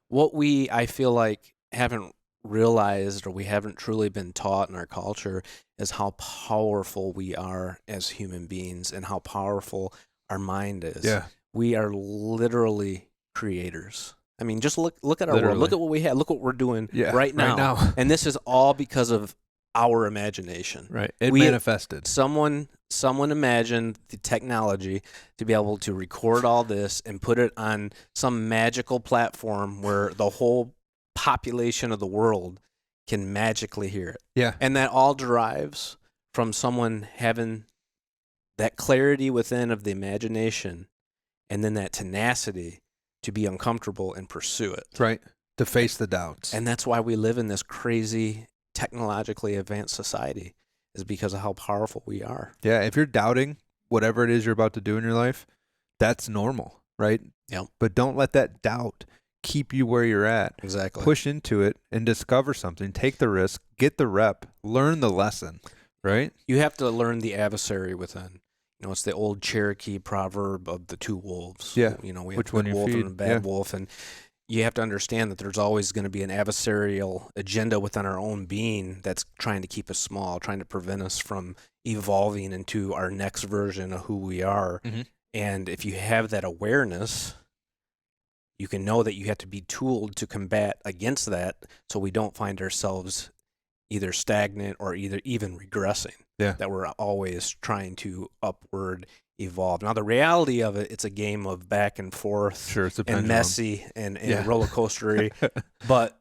Speaker 2: what I feel like haven't realized, or we haven't truly been taught in our culture, is how powerful we are as human beings and how powerful our mind is.
Speaker 1: Yeah.
Speaker 2: We are literally creators. I mean, just look at our
Speaker 1: Literally.
Speaker 2: world. Look at what we have. Look what we're doing right now.
Speaker 1: Right
Speaker 2: And this is all because of our imagination.
Speaker 1: Right. It
Speaker 2: We-
Speaker 1: manifested.
Speaker 2: Someone imagined the technology to be able to record all this and put it on some magical platform where the whole population of the world can magically hear it.
Speaker 1: Yeah.
Speaker 2: And that all derives from someone having that clarity within of the imagination, and then that tenacity to be uncomfortable and pursue it.
Speaker 1: Right. To face the doubts.
Speaker 2: And that's why we live in this crazy technologically advanced society, is because of how powerful we are.
Speaker 1: Yeah. If you're doubting whatever it is you're about to do in your life, that's normal, right?
Speaker 2: Yep.
Speaker 1: But don't let that doubt keep you where you're at.
Speaker 2: Exactly.
Speaker 1: Push into it and discover something. Take the risk, get the rep, learn the lesson, right?
Speaker 2: You have to learn the adversary within. It's the old Cherokee proverb of the two wolves.
Speaker 1: Yeah.
Speaker 2: We have
Speaker 1: Which
Speaker 2: a
Speaker 1: one
Speaker 2: good
Speaker 1: you
Speaker 2: wolf
Speaker 1: feed.
Speaker 2: and a bad wolf, and you have to understand that there's always going to be an adversarial agenda within our own being that's trying to keep us small, trying to prevent us from evolving into our next version of who we are.
Speaker 1: Mm-hmm.
Speaker 2: And if you have that awareness, you can know that you have to be tooled to combat against that, so we don't find ourselves either stagnant or even regressing.
Speaker 1: Yeah.
Speaker 2: That we're always trying to upward evolve. Now, the reality of it, it's a game of back and forth.
Speaker 1: Sure, it's a
Speaker 2: and
Speaker 1: pendulum.
Speaker 2: messy and roller coastery. But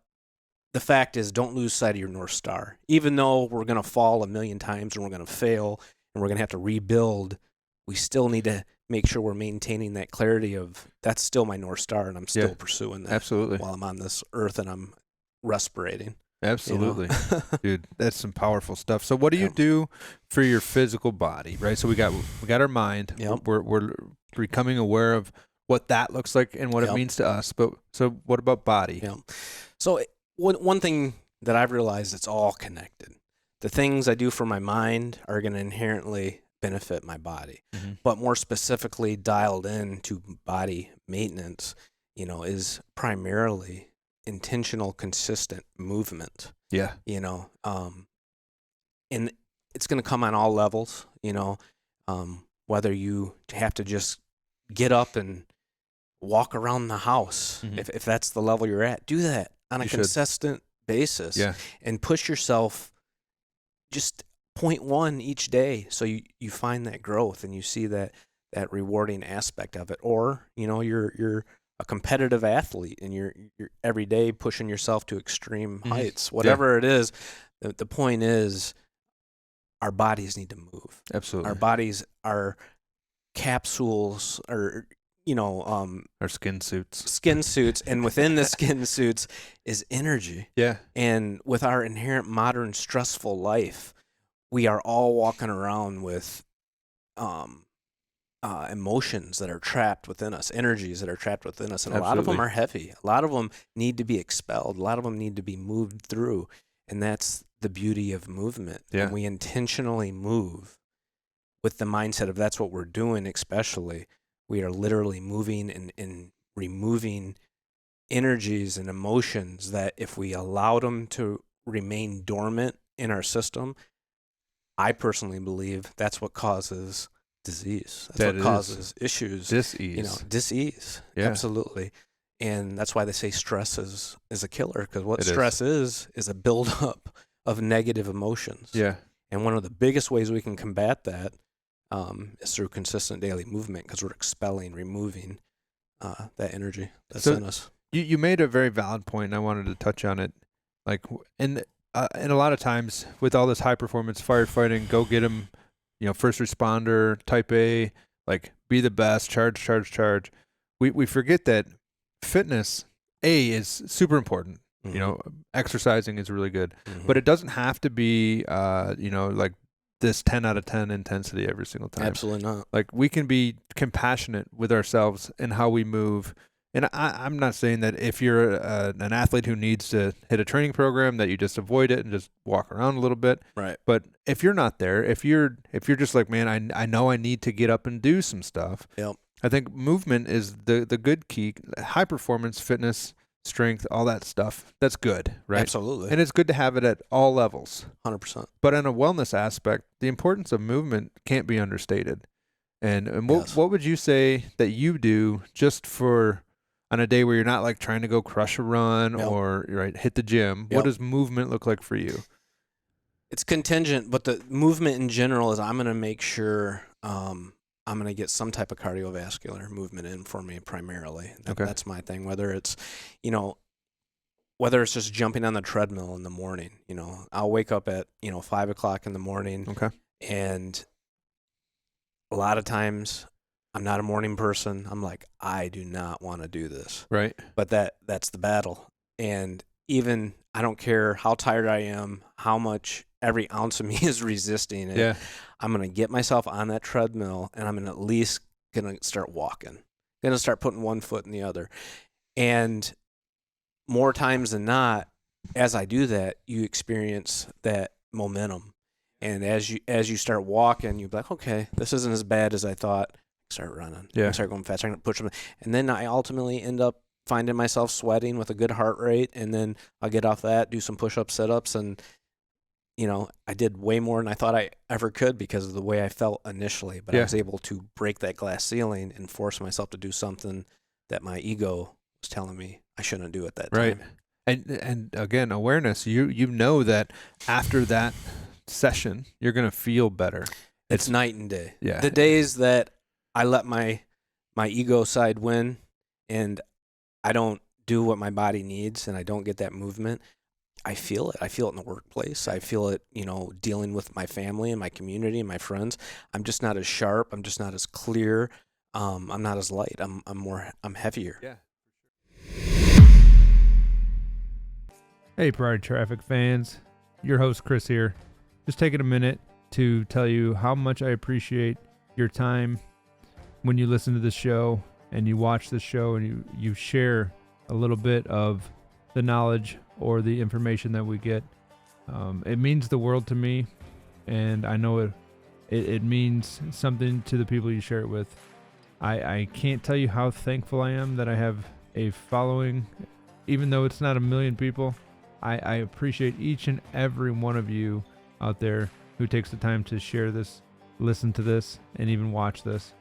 Speaker 2: the fact is, don't lose sight of your North Star. Even though we're going to fall a million times and we're going to fail and we're going to have to rebuild, we still need to make sure we're maintaining that clarity of that's still my North Star, and I'm still pursuing that.
Speaker 1: Absolutely.
Speaker 2: While I'm on this earth and I'm respirating.
Speaker 1: Absolutely. Dude, that's some powerful stuff. So what do you do for your physical body, right? So we got our mind.
Speaker 2: Yep.
Speaker 1: We're becoming aware of what that looks like and what it means to us. But so what about body?
Speaker 2: Yeah. So one thing that I've realized, it's all connected. The things I do for my mind are going to inherently benefit my body.
Speaker 1: Mm-hmm.
Speaker 2: But more specifically dialed into body maintenance, is primarily intentional, consistent movement.
Speaker 1: Yeah.
Speaker 2: And it's going to come on all levels, whether you have to just get up and walk around the house.
Speaker 1: Mm-hmm.
Speaker 2: If that's the level you're at, do that on a consistent basis.
Speaker 1: Yeah.
Speaker 2: And push yourself just 0.1 each day, so you find that growth and you see that rewarding aspect of it. Or you're a competitive athlete and you're every day pushing yourself to extreme heights, whatever it is. The point is, our bodies need to move.
Speaker 1: Absolutely.
Speaker 2: Our bodies are capsules, or
Speaker 1: our skin suits.
Speaker 2: And within the skin suits is energy.
Speaker 1: Yeah.
Speaker 2: And with our inherent modern stressful life, we are all walking around with emotions that are trapped within us, energies that are trapped within us. And a lot of them are heavy. A lot of them need to be expelled. A lot of them need to be moved through. And that's the beauty of movement.
Speaker 1: Yeah.
Speaker 2: When we intentionally move with the mindset of that's what we're doing, especially, we are literally moving and removing energies and emotions that if we allowed them to remain dormant in our system, I personally believe that's what causes disease. That's what causes issues. Dis-ease.
Speaker 1: Yeah.
Speaker 2: Absolutely. And that's why they say stress is a killer, because what stress is a buildup of negative emotions.
Speaker 1: Yeah.
Speaker 2: And one of the biggest ways we can combat that is through consistent daily movement, because we're expelling, removing that energy that's in us.
Speaker 1: You made a very valid point, and I wanted to touch on it. And a lot of times with all this high performance firefighting, go get 'em, first responder, type A, be the best, charge. We forget that fitness, is super important.
Speaker 2: Mm-hmm.
Speaker 1: Exercising is really good,
Speaker 2: Mm-hmm.
Speaker 1: but it doesn't have to be, this 10 out of 10 intensity every single time.
Speaker 2: Absolutely not.
Speaker 1: We can be compassionate with ourselves and how we move. And I'm not saying that if you're an athlete who needs to hit a training program that you just avoid it and just walk around a little bit.
Speaker 2: Right.
Speaker 1: But if you're not there, if you're just like, man, I know I need to get up and do some stuff.
Speaker 2: Yep.
Speaker 1: I think movement is the good key. High performance, fitness, strength, all that stuff. That's good, right?
Speaker 2: Absolutely.
Speaker 1: And it's good to have it at all levels.
Speaker 2: 100%.
Speaker 1: But on a wellness aspect, the importance of movement can't be understated. And what would you say that you do just for on a day where you're not trying to go crush a run or hit the gym? What does movement look like for you?
Speaker 2: It's contingent, but the movement in general is I'm going to make sure I'm going to get some type of cardiovascular movement in for me primarily. That's my thing. Whether it's, whether it's just jumping on the treadmill in the morning, I'll wake up at, 5 o'clock in the morning.
Speaker 1: Okay.
Speaker 2: And a lot of times I'm not a morning person. I'm like, I do not want to do this.
Speaker 1: Right.
Speaker 2: But that's the battle. And even I don't care how tired I am, how much every ounce of me is resisting it.
Speaker 1: Yeah.
Speaker 2: I'm going to get myself on that treadmill, and I'm at least going to start walking. Going to start putting one foot in the other. And more times than not, as I do that, you experience that momentum. And as you start walking, you're like, okay, this isn't as bad as I thought. Start running.
Speaker 1: Yeah.
Speaker 2: Start going fast. I'm going to push them. And then I ultimately end up finding myself sweating with a good heart rate. And then I'll get off that, do some push-ups, sit-ups. And, I did way more than I thought I ever could because of the way I felt initially. But I was able to break that glass ceiling and force myself to do something that my ego was telling me I shouldn't do at that time.
Speaker 1: Right. And again, awareness. You know that after that session, you're going to feel better.
Speaker 2: It's night and day.
Speaker 1: Yeah.
Speaker 2: The days that I let my ego side win and I don't do what my body needs and I don't get that movement, I feel it. I feel it in the workplace. I feel it, dealing with my family and my community and my friends. I'm just not as sharp. I'm just not as clear. I'm not as light. I'm heavier.
Speaker 1: Yeah. Hey, Priority Traffic fans. Your host, Chris here. Just taking a minute to tell you how much I appreciate your time when you listen to this show and you watch this show and you share a little bit of the knowledge or the information that we get. It means the world to me, and I know it means something to the people you share it with. I can't tell you how thankful I am that I have a following, even though it's not 1 million people. I appreciate each and every one of you out there who takes the time to share this, listen to this, and even watch this.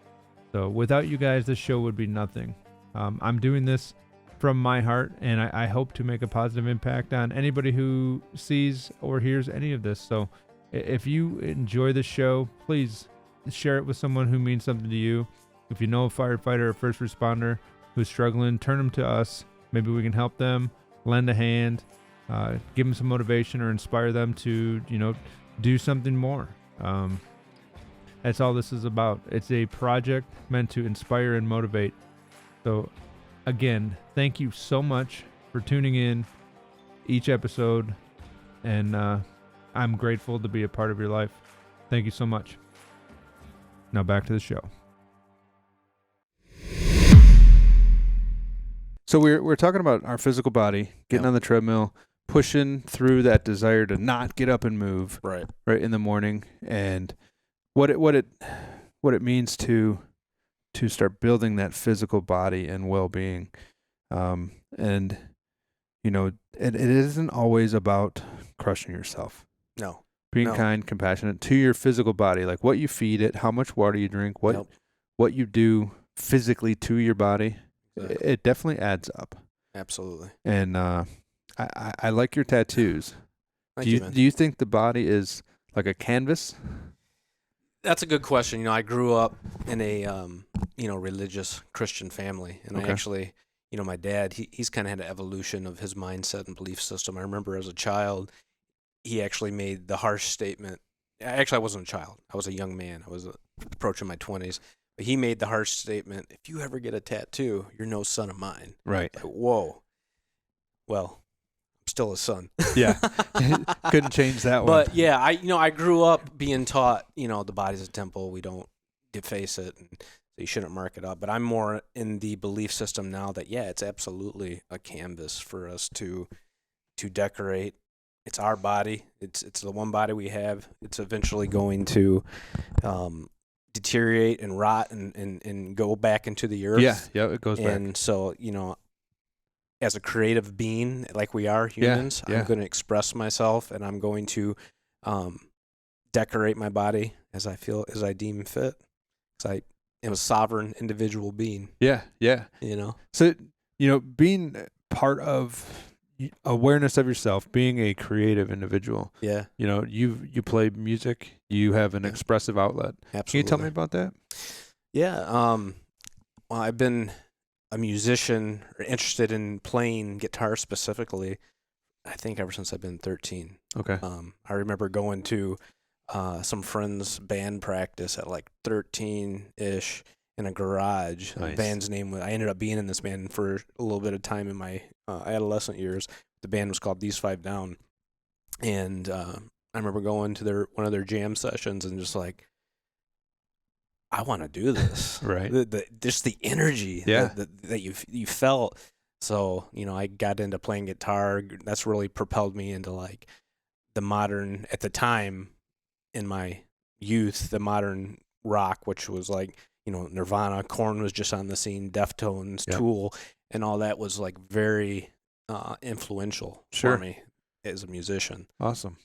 Speaker 1: So without you guys, this show would be nothing. I'm doing this from my heart, and I hope to make a positive impact on anybody who sees or hears any of this. So if you enjoy the show, please share it with someone who means something to you. If you know a firefighter or first responder who's struggling, turn them to us. Maybe we can help them, lend a hand, give them some motivation or inspire them to, do something more. That's all this is about. It's a project meant to inspire and motivate. So again, thank you so much for tuning in each episode, and I'm grateful to be a part of your life. Thank you so much. Now back to the show. So we're talking about our physical body, getting on the treadmill, pushing through that desire to not get up and move
Speaker 2: right
Speaker 1: in the morning, and what it means to start building that physical body and well-being. And it isn't always about crushing yourself.
Speaker 2: No.
Speaker 1: Being kind, compassionate to your physical body, like what you feed it, how much water you drink, what you do physically to your body. Exactly. It definitely adds up.
Speaker 2: Absolutely.
Speaker 1: And I like your tattoos.
Speaker 2: Thank you, man.
Speaker 1: Do you think the body is like a canvas?
Speaker 2: That's a good question. I grew up in a religious Christian family, and I actually, my dad, he's kind of had an evolution of his mindset and belief system. I remember as a child, he actually made the harsh statement. Actually, I wasn't a child. I was a young man. I was approaching my 20s. But he made the harsh statement, if you ever get a tattoo, you're no son of mine.
Speaker 1: Right.
Speaker 2: Like, whoa. Well, I'm still a son.
Speaker 1: Yeah. Couldn't change that one.
Speaker 2: But yeah, I grew up being taught, the body's a temple. We don't deface it, and so you shouldn't mark it up. But I'm more in the belief system now that, it's absolutely a canvas for us to decorate. It's our body. It's the one body we have. It's eventually going to deteriorate and rot and go back into the earth.
Speaker 1: Yeah, it goes back.
Speaker 2: And so, as a creative being like we are humans, I'm going to express myself, and I'm going to decorate my body as I deem fit. Because I am a sovereign individual being.
Speaker 1: Yeah. So, being part of awareness of yourself, being a creative individual.
Speaker 2: Yeah.
Speaker 1: You play music. You have an expressive outlet.
Speaker 2: Absolutely.
Speaker 1: Can you tell me about that?
Speaker 2: Yeah. Well, I've been a musician or interested in playing guitar specifically, I think ever since I've been 13.
Speaker 1: Okay.
Speaker 2: I remember going to some friends' band practice at like 13-ish in a garage.
Speaker 1: Nice.
Speaker 2: The band's name I ended up being in this band for a little bit of time in my adolescent years. The band was called These Five Down. And I remember going to one of their jam sessions and just like, I want to do this.
Speaker 1: Right.
Speaker 2: Just the energy that you felt. So, I got into playing guitar. That's really propelled me into like the modern, at the time in my youth, the modern rock, which was like, Nirvana, Korn was just on the scene, Deftones,
Speaker 1: Yep.
Speaker 2: Tool, and all that was like very influential
Speaker 1: Sure.
Speaker 2: for me as a musician.
Speaker 1: Awesome.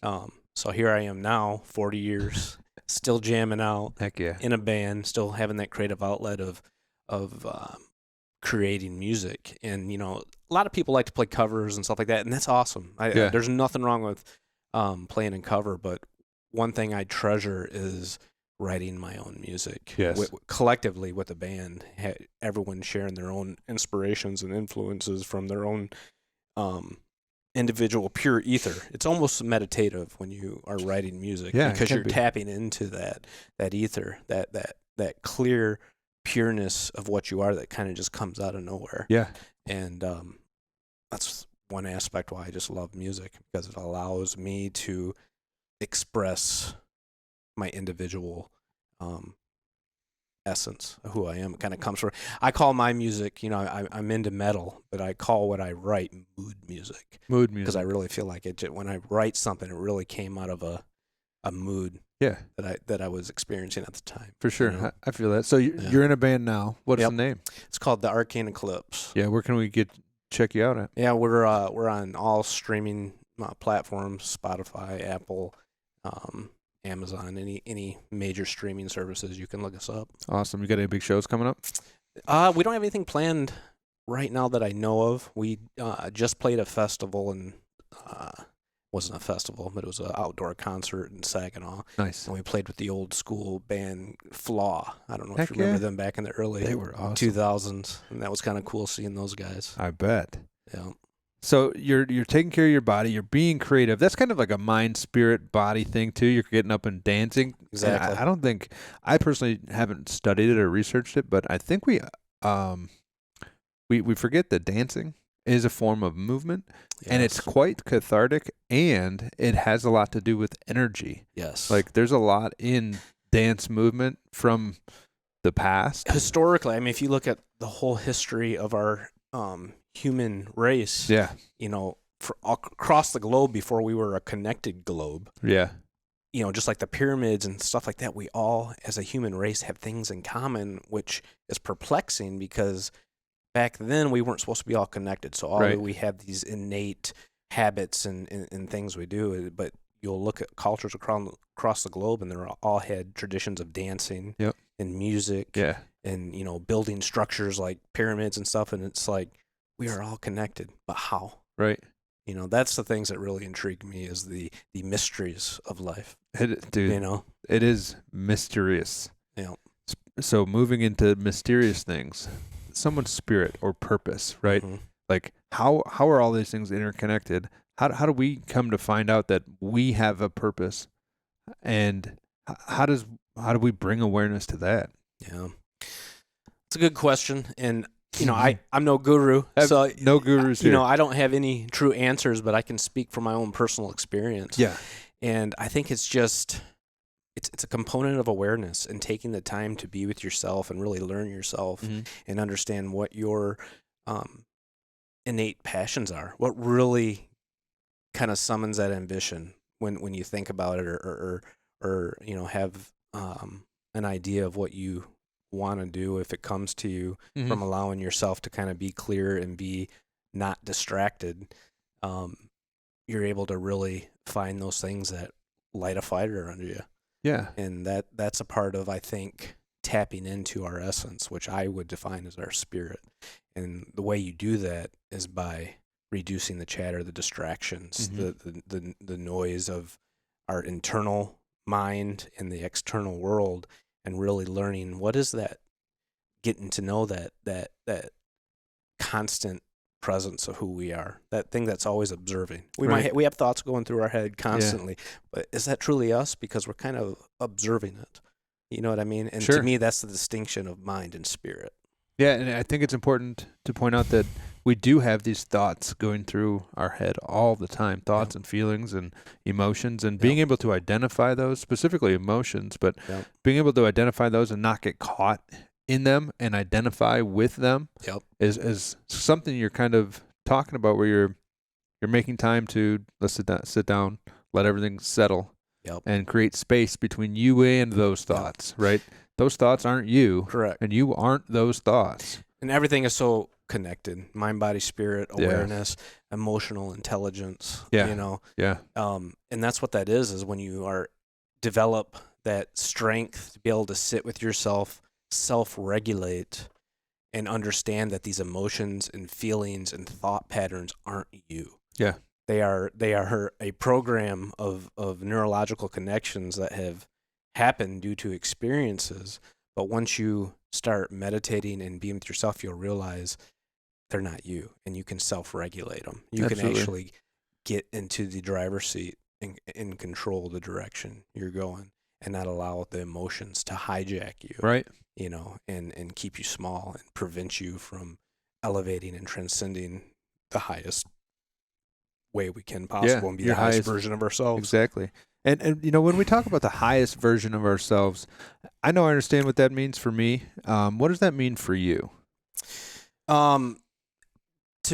Speaker 2: So here I am now, 40 years, still jamming out
Speaker 1: Heck yeah.
Speaker 2: in a band, still having that creative outlet of creating music. And, a lot of people like to play covers and stuff like that, and that's awesome.
Speaker 1: Yeah.
Speaker 2: There's nothing wrong with playing in cover, but one thing I treasure is writing my own music.
Speaker 1: Yes.
Speaker 2: Collectively with a band, everyone sharing their own inspirations and influences from their own individual pure ether. It's almost meditative when you are writing music, because you're tapping into that ether, that clear pureness of what you are that kind of just comes out of nowhere.
Speaker 1: Yeah.
Speaker 2: And that's one aspect why I just love music, because it allows me to express my individual essence of who I am. It kind of comes from, I call my music, I'm into metal, but I call what I write mood music.
Speaker 1: Mood music.
Speaker 2: Because I really feel like when I write something, it really came out of a mood that I was experiencing at the time.
Speaker 1: For sure. I feel that. So you're in a band now. What's the name?
Speaker 2: It's called the Arcane Eclipse.
Speaker 1: Yeah, where can we check you out at?
Speaker 2: Yeah, we're on all streaming platforms, Spotify, Apple, Amazon, any major streaming services. You can look us up.
Speaker 1: Awesome. You got any big shows coming up?
Speaker 2: We don't have anything planned right now that I know of. We just played a festival, and wasn't a festival, but it was an outdoor concert in Saginaw.
Speaker 1: Nice.
Speaker 2: And we played with the old school band Flaw. I don't know if
Speaker 1: Heck
Speaker 2: you remember
Speaker 1: yeah.
Speaker 2: them back in the early
Speaker 1: They were awesome.
Speaker 2: 2000s, and that was kind of cool seeing those guys.
Speaker 1: I bet.
Speaker 2: Yeah.
Speaker 1: So you're taking care of your body. You're being creative. That's kind of like a mind, spirit, body thing too. You're getting up and dancing.
Speaker 2: Exactly.
Speaker 1: And I don't think, I personally haven't studied it or researched it, but I think we forget that dancing is a form of movement, and it's quite cathartic, and it has a lot to do with energy.
Speaker 2: Yes.
Speaker 1: Like there's a lot in dance movement from the past.
Speaker 2: Historically, I mean, if you look at the whole history of our human race, across the globe before we were a connected globe, just like the pyramids and stuff like that, we all, as a human race, have things in common, which is perplexing because back then we weren't supposed to be all connected. So we have these innate habits and things we do, but you'll look at cultures across the globe, and they're all had traditions of dancing and music and, building structures like pyramids and stuff. And it's like, we are all connected, but how?
Speaker 1: Right.
Speaker 2: That's the things that really intrigue me, is the mysteries of life.
Speaker 1: Dude, it is mysterious.
Speaker 2: Yeah.
Speaker 1: So moving into mysterious things, someone's spirit or purpose, right? Mm-hmm. Like how are all these things interconnected? How do we come to find out that we have a purpose, and how do we bring awareness to that?
Speaker 2: Yeah, it's a good question, and I'm no guru, so
Speaker 1: no gurus here.
Speaker 2: I don't have any true answers, but I can speak from my own personal experience.
Speaker 1: Yeah,
Speaker 2: and I think it's just it's a component of awareness and taking the time to be with yourself and really learn yourself and understand what your innate passions are, what really kind of summons that ambition when you think about it, or have an idea of what you want to do if it comes to you, from allowing yourself to kind of be clear and be not distracted. You're able to really find those things that light a fire under you.
Speaker 1: Yeah.
Speaker 2: And that's a part of, I think, tapping into our essence, which I would define as our spirit. And the way you do that is by reducing the chatter, the distractions, the noise of our internal mind and the external world, and really learning what is that, getting to know that constant presence of who we are, that thing that's always observing. We have thoughts going through our head constantly, but is that truly us? Because we're kind of observing it. You know what I mean? And to me, that's the distinction of mind and spirit.
Speaker 1: Yeah, and I think it's important to point out that we do have these thoughts going through our head all the time, thoughts and feelings and emotions, and being able to identify those, specifically emotions, but being able to identify those and not get caught in them and identify with them
Speaker 2: Yep.
Speaker 1: is something you're kind of talking about, where you're making time to let's sit down, let everything settle,
Speaker 2: Yep.
Speaker 1: and create space between you and those thoughts, right? Those thoughts aren't you,
Speaker 2: Correct.
Speaker 1: and you aren't those thoughts.
Speaker 2: And everything is so connected: mind, body, spirit, awareness, emotional intelligence.
Speaker 1: Yeah.
Speaker 2: You know.
Speaker 1: Yeah.
Speaker 2: And that's what that is when you develop that strength to be able to sit with yourself, self-regulate, and understand that these emotions and feelings and thought patterns aren't you.
Speaker 1: Yeah.
Speaker 2: They are a program of neurological connections that have happened due to experiences. But once you start meditating and being with yourself, you'll realize they're not you, and you can self-regulate them. You
Speaker 1: Absolutely.
Speaker 2: can actually get into the driver's seat and control the direction you're going, and not allow the emotions to hijack you.
Speaker 1: Right.
Speaker 2: You know, and keep you small and prevent you from elevating and transcending the highest way we can possible, and be the highest version of ourselves.
Speaker 1: Exactly. And when we talk about the highest version of ourselves, I know I understand what that means for me. What does that mean for you?
Speaker 2: To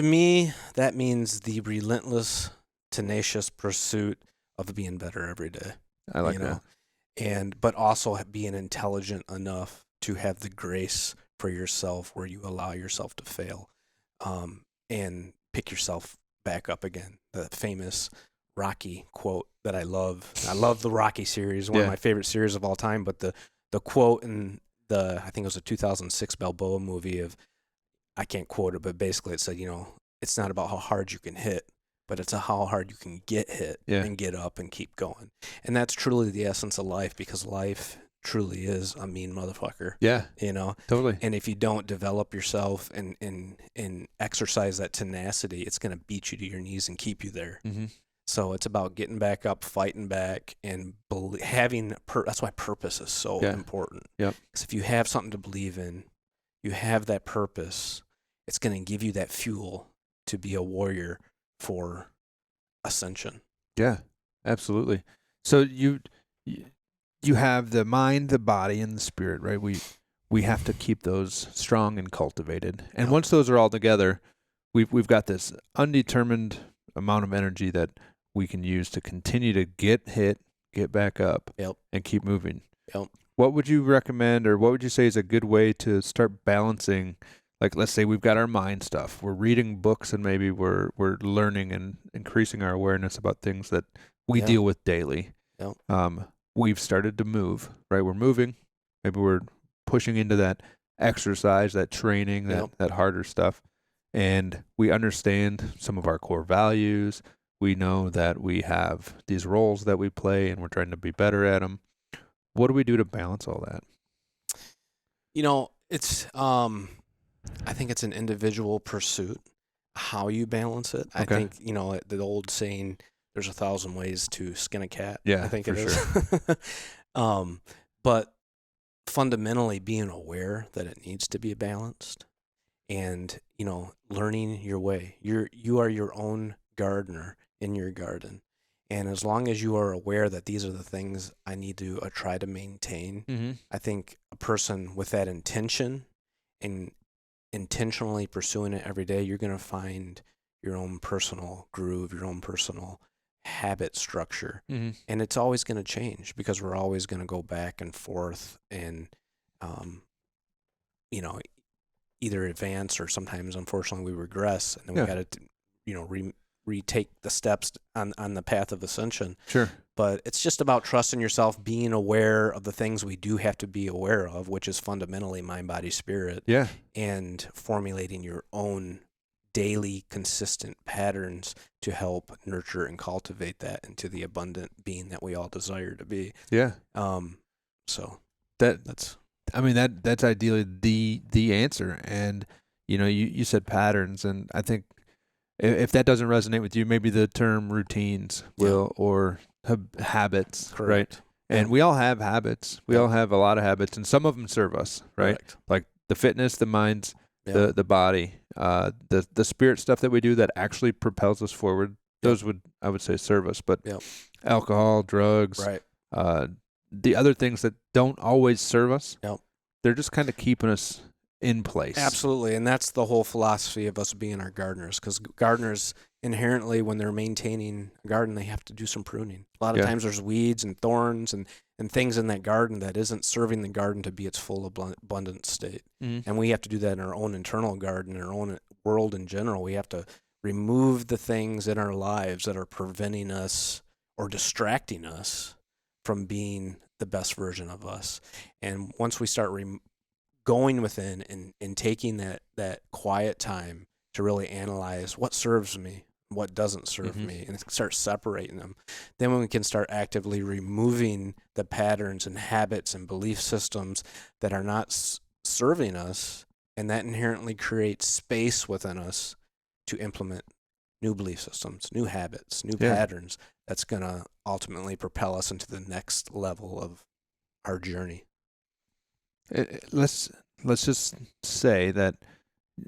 Speaker 2: me, that means the relentless, tenacious pursuit of being better every day.
Speaker 1: I like that.
Speaker 2: But also being intelligent enough to have the grace for yourself, where you allow yourself to fail, and pick yourself back up again. The famous Rocky quote that I love. I love the Rocky series, one of my favorite series of all time. But the quote in I think it was a 2006 Balboa movie of, I can't quote it, but basically it said, it's not about how hard you can hit, but it's how hard you can get hit and get up and keep going. And that's truly the essence of life, because life truly is a mean motherfucker.
Speaker 1: Yeah. Totally.
Speaker 2: And if you don't develop yourself and exercise that tenacity, it's going to beat you to your knees and keep you there.
Speaker 1: Mm-hmm.
Speaker 2: So it's about getting back up, fighting back, and having that's why purpose is so important.
Speaker 1: Yep.
Speaker 2: Because if you have something to believe in, you have that purpose, it's going to give you that fuel to be a warrior for ascension.
Speaker 1: Yeah, absolutely. So you have the mind, the body, and the spirit, right? We have to keep those strong and cultivated. And once those are all together, we've got this undetermined amount of energy that we can use to continue to get back up, and keep moving.
Speaker 2: Yep.
Speaker 1: What would you recommend, or what would you say is a good way to start balancing? Like, let's say we've got our mind stuff. We're reading books, and maybe we're learning and increasing our awareness about things that we deal with daily.
Speaker 2: Yep.
Speaker 1: We've started to move, right? We're moving. Maybe we're pushing into that exercise, that training, that harder stuff. And we understand some of our core values. We know that we have these roles that we play, and we're trying to be better at them. What do we do to balance all that?
Speaker 2: It's I think it's an individual pursuit, how you balance it.
Speaker 1: Okay.
Speaker 2: I think, the old saying, there's 1,000 ways to skin a cat.
Speaker 1: Yeah,
Speaker 2: I think
Speaker 1: for
Speaker 2: it is.
Speaker 1: sure.
Speaker 2: But fundamentally being aware that it needs to be balanced, and, learning your way. You are your own gardener in your garden. And as long as you are aware that these are the things I need to try to maintain, I think a person with that intention and intentionally pursuing it every day, you're going to find your own personal groove, your own personal habit structure. And it's always going to change, because we're always going to go back and forth and, either advance, or sometimes, unfortunately, we regress, and then we got to, retake the steps on the path of ascension.
Speaker 1: Sure.
Speaker 2: But it's just about trusting yourself, being aware of the things we do have to be aware of, which is fundamentally mind, body, spirit.
Speaker 1: Yeah.
Speaker 2: And formulating your own daily consistent patterns to help nurture and cultivate that into the abundant being that we all desire to be.
Speaker 1: Yeah.
Speaker 2: So
Speaker 1: that's ideally the answer. And you said patterns, and I think if that doesn't resonate with you, maybe the term routines will, or habits.
Speaker 2: Correct.
Speaker 1: Right? And we all have habits. We all have a lot of habits, and some of them serve us, right?
Speaker 2: Correct.
Speaker 1: Like the fitness, the minds, the body, the spirit stuff that we do that actually propels us forward. Those I would say serve us. But alcohol, drugs,
Speaker 2: right.
Speaker 1: The other things that don't always serve us, they're just kind of keeping us in place.
Speaker 2: Absolutely, and that's the whole philosophy of us being our gardeners, because gardeners inherently, when they're maintaining a garden, they have to do some pruning. A lot of times there's weeds and thorns and things in that garden that isn't serving the garden to be its full abundant state. And we have to do that in our own internal garden, in our own world in general. We have to remove the things in our lives that are preventing us or distracting us from being the best version of us. And once we start going within and taking that quiet time to really analyze what serves me, what doesn't serve me, and start separating them, then we can start actively removing the patterns and habits and belief systems that are not serving us, and that inherently creates space within us to implement new belief systems, new habits, new patterns that's going to ultimately propel us into the next level of our journey.
Speaker 1: Let's just say that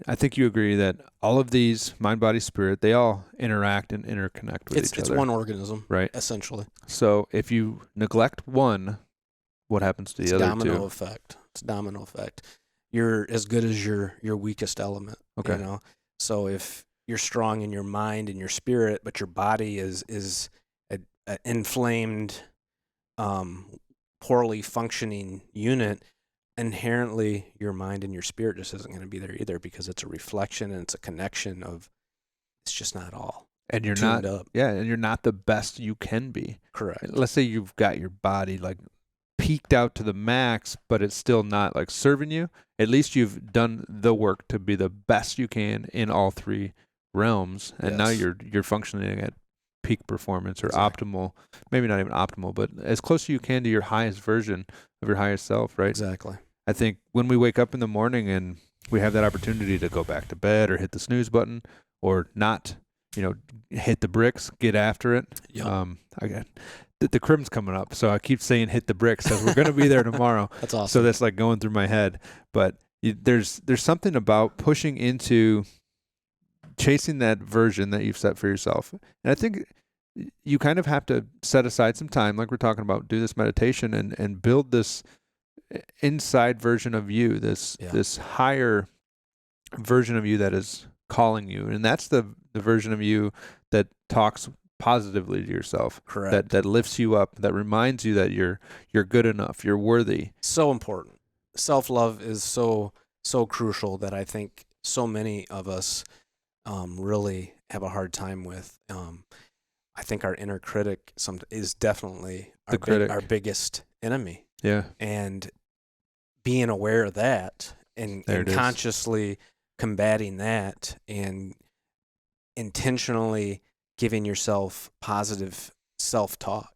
Speaker 1: I think you agree that all of these, mind, body, spirit, they all interact and interconnect with each other. It's
Speaker 2: one organism,
Speaker 1: right?
Speaker 2: Essentially.
Speaker 1: So if you neglect one, what happens to the other two?
Speaker 2: It's domino effect. You're as good as your weakest element.
Speaker 1: Okay.
Speaker 2: You know? So if you're strong in your mind and your spirit, but your body is an inflamed, poorly functioning unit, inherently your mind and your spirit just isn't going to be there either, because it's a reflection and it's a connection of, it's just not all.
Speaker 1: And you're not up. Yeah, and you're not the best you can be.
Speaker 2: Correct.
Speaker 1: Let's say you've got your body like peaked out to the max, but it's still not like serving you. At least you've done the work to be the best you can in all three realms, and now you're functioning at peak performance or optimal, maybe not even optimal, but as close as you can to your highest version of your highest self, right?
Speaker 2: Exactly.
Speaker 1: I think when we wake up in the morning and we have that opportunity to go back to bed or hit the snooze button or not, hit the bricks, get after it.
Speaker 2: Yep.
Speaker 1: The crib's coming up, so I keep saying hit the bricks because we're going to be there tomorrow.
Speaker 2: That's awesome.
Speaker 1: So that's like going through my head. But there's something about pushing into chasing that version that you've set for yourself. And I think you kind of have to set aside some time, like we're talking about, do this meditation and build this inside version of you, this higher version of you that is calling you. And that's the version of you that talks positively to yourself.
Speaker 2: Correct.
Speaker 1: That lifts you up, that reminds you that you're good enough, you're worthy.
Speaker 2: So important. Self-love is so crucial that I think so many of us really have a hard time with. I think our inner critic is definitely our biggest enemy.
Speaker 1: Yeah.
Speaker 2: And being aware of that and consciously combating that and intentionally giving yourself positive self-talk.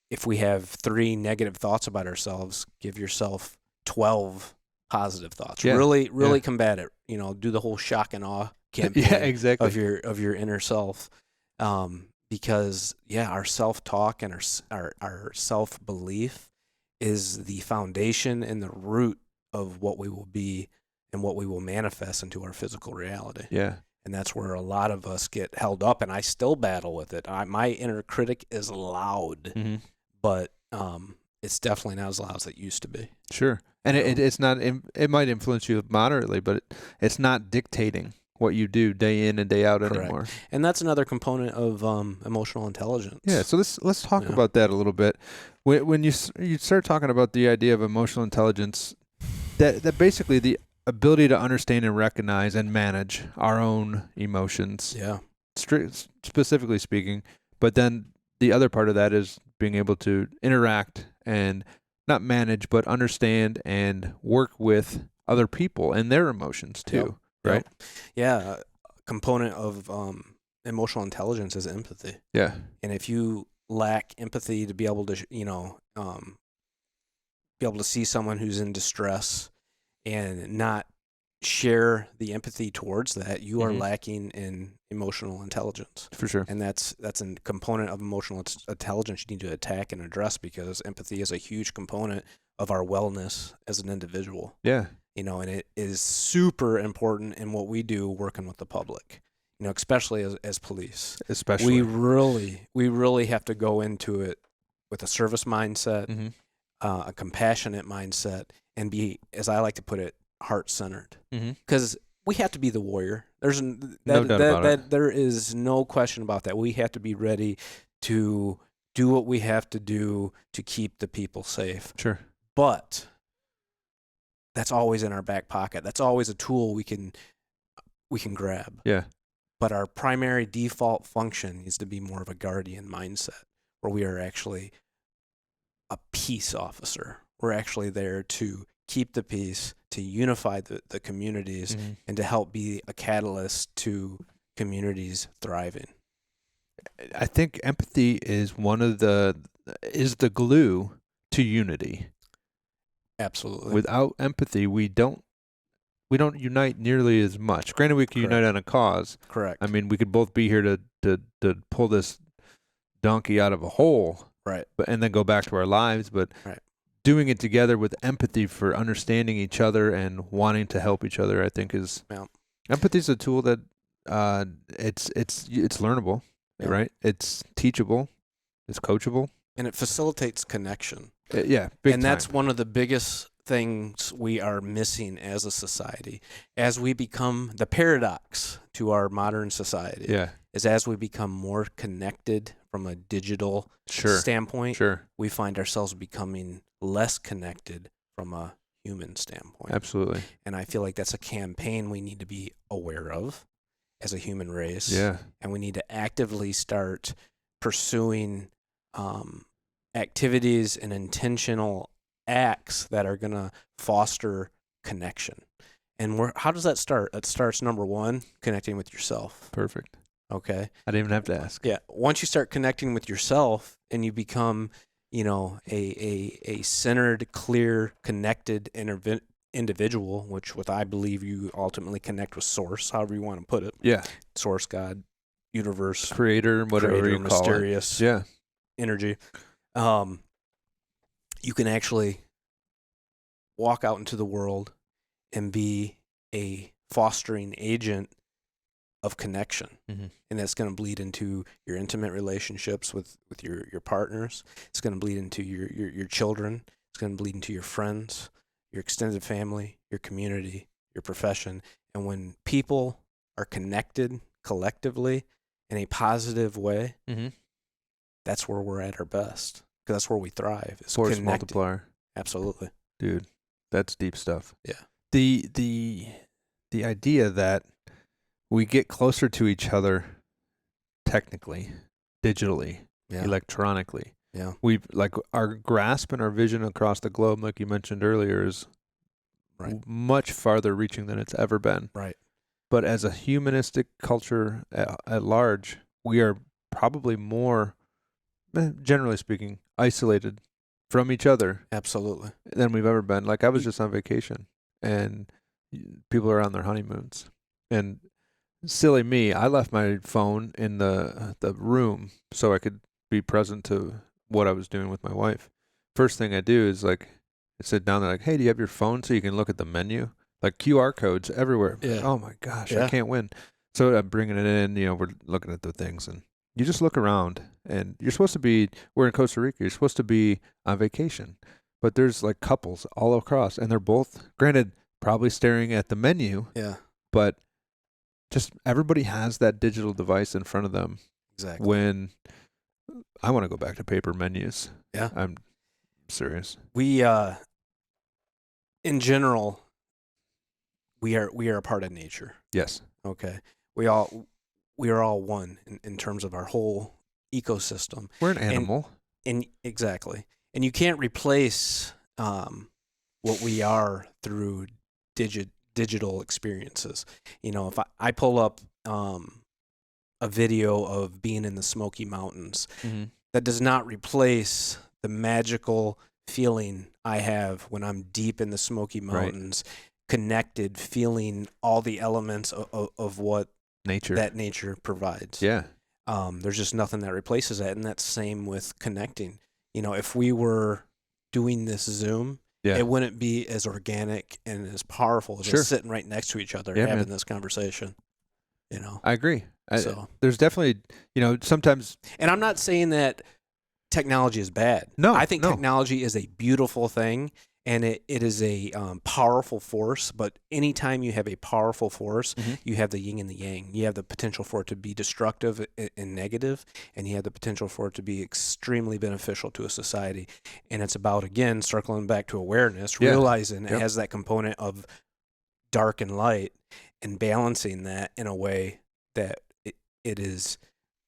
Speaker 2: If we have 3 negative thoughts about ourselves, give yourself 12 positive thoughts.
Speaker 1: Yeah.
Speaker 2: Really combat it. Do the whole shock and awe campaign
Speaker 1: exactly.
Speaker 2: of your inner self. Because our self-talk and our self-belief is the foundation and the root of what we will be and what we will manifest into our physical reality.
Speaker 1: Yeah.
Speaker 2: And that's where a lot of us get held up, and I still battle with it. My inner critic is loud, but it's definitely not as loud as it used to be.
Speaker 1: Sure. And it's not. It might influence you moderately, but it's not dictating what you do day in and day out anymore.
Speaker 2: And that's another component of emotional intelligence.
Speaker 1: Yeah. So let's talk about that a little bit. When you start talking about the idea of emotional intelligence, that basically the ability to understand and recognize and manage our own emotions.
Speaker 2: Yeah.
Speaker 1: Specifically speaking, but then the other part of that is being able to interact and not manage, but understand and work with other people and their emotions too.
Speaker 2: Yep.
Speaker 1: Right?
Speaker 2: Yeah. A component of emotional intelligence is empathy.
Speaker 1: Yeah.
Speaker 2: And if you lack empathy to be able to, be able to see someone who's in distress and not share the empathy towards that, you are lacking in emotional intelligence.
Speaker 1: For sure.
Speaker 2: And that's a component of emotional intelligence you need to attack and address, because empathy is a huge component of our wellness as an individual.
Speaker 1: Yeah.
Speaker 2: And it is super important in what we do working with the public, especially as police.
Speaker 1: Especially.
Speaker 2: We really have to go into it with a service mindset, a compassionate mindset, and be, as I like to put it, heart-centered.
Speaker 1: Mm-hmm.
Speaker 2: Because we have to be the warrior. There's
Speaker 1: No doubt about it.
Speaker 2: there is no question about that. We have to be ready to do what we have to do to keep the people safe.
Speaker 1: Sure.
Speaker 2: But that's always in our back pocket. That's always a tool we can grab.
Speaker 1: Yeah.
Speaker 2: But our primary default function needs to be more of a guardian mindset, where we are actually a peace officer. We're actually there to keep the peace, to unify the communities,
Speaker 1: Mm-hmm.
Speaker 2: and to help be a catalyst to communities thriving.
Speaker 1: I think empathy is the glue to unity.
Speaker 2: Absolutely.
Speaker 1: Without empathy, we don't unite nearly as much. Granted, we can unite on a cause.
Speaker 2: Correct.
Speaker 1: I mean, we could both be here to pull this donkey out of a hole,
Speaker 2: Right.
Speaker 1: and then go back to our lives. But
Speaker 2: Right.
Speaker 1: doing it together with empathy for understanding each other and wanting to help each other, I think is empathy is a tool that it's learnable, right? It's teachable, it's coachable,
Speaker 2: and it facilitates connection.
Speaker 1: Big
Speaker 2: and
Speaker 1: time.
Speaker 2: That's one of the biggest things we are missing as a society, as we become the paradox to our modern society.
Speaker 1: Yeah.
Speaker 2: Is as we become more connected from a digital standpoint, we find ourselves becoming less connected from a human standpoint.
Speaker 1: Absolutely.
Speaker 2: And I feel like that's a campaign we need to be aware of as a human race.
Speaker 1: Yeah.
Speaker 2: And we need to actively start pursuing activities and intentional acts that are going to foster connection. And how does that start? It starts, number one, connecting with yourself.
Speaker 1: Perfect.
Speaker 2: Okay.
Speaker 1: I didn't even have to ask.
Speaker 2: Yeah. Once you start connecting with yourself and you become, a centered, clear, connected individual, which I believe you ultimately connect with source, however you want to put it.
Speaker 1: Yeah.
Speaker 2: Source, God, universe,
Speaker 1: creator, whatever you call
Speaker 2: mysterious
Speaker 1: it. Yeah.
Speaker 2: Energy. You can actually walk out into the world and be a fostering agent of connection.
Speaker 1: Mm-hmm.
Speaker 2: And that's going to bleed into your intimate relationships with your partners. It's going to bleed into your children. It's going to bleed into your friends, your extended family, your community, your profession. And when people are connected collectively in a positive way,
Speaker 1: mm-hmm.
Speaker 2: that's where we're at our best. Because that's where we thrive. It's
Speaker 1: force
Speaker 2: connected.
Speaker 1: multiplier.
Speaker 2: Absolutely.
Speaker 1: Dude, that's deep stuff.
Speaker 2: Yeah.
Speaker 1: The idea that we get closer to each other technically, digitally, electronically.
Speaker 2: Yeah.
Speaker 1: We've our grasp and our vision across the globe, like you mentioned earlier, is much farther reaching than it's ever been.
Speaker 2: Right.
Speaker 1: But as a humanistic culture at large, we are probably more, generally speaking, isolated from each other.
Speaker 2: Absolutely.
Speaker 1: Than we've ever been. Like I was just on vacation and people are on their honeymoons. And silly me, I left my phone in the room so I could be present to what I was doing with my wife. First thing I do is I sit down there hey, do you have your phone so you can look at the menu? Like QR codes everywhere.
Speaker 2: Yeah.
Speaker 1: Oh my gosh, I can't win. So I'm bringing it in, we're looking at the things and you just look around and you're supposed to be, we're in Costa Rica, you're supposed to be on vacation. But there's couples all across and they're both, granted, probably staring at the menu.
Speaker 2: Yeah.
Speaker 1: But just everybody has that digital device in front of them.
Speaker 2: Exactly.
Speaker 1: When I want to go back to paper menus.
Speaker 2: Yeah.
Speaker 1: I'm serious.
Speaker 2: We, in general, we are a part of nature.
Speaker 1: Yes.
Speaker 2: Okay. We are all one in terms of our whole ecosystem.
Speaker 1: We're an animal.
Speaker 2: And exactly. And you can't replace what we are through digital experiences. If I pull up a video of being in the Smoky Mountains,
Speaker 1: mm-hmm.
Speaker 2: that does not replace the magical feeling I have when I'm deep in the Smoky Mountains, connected, feeling all the elements of what nature provides.
Speaker 1: Yeah.
Speaker 2: There's just nothing that replaces that. And that's same with connecting. If we were doing this Zoom, it wouldn't be as organic and as powerful as just sitting right next to each other having this conversation.
Speaker 1: I agree.
Speaker 2: So
Speaker 1: there's definitely, sometimes.
Speaker 2: And I'm not saying that technology is bad.
Speaker 1: No,
Speaker 2: I think
Speaker 1: no.
Speaker 2: technology is a beautiful thing, and it is a powerful force. But anytime you have a powerful force, you have the yin and the yang. You have the potential for it to be destructive and negative, and you have the potential for it to be extremely beneficial to a society. And it's about, again, circling back to awareness, realizing it has that component of dark and light, and balancing that in a way that it is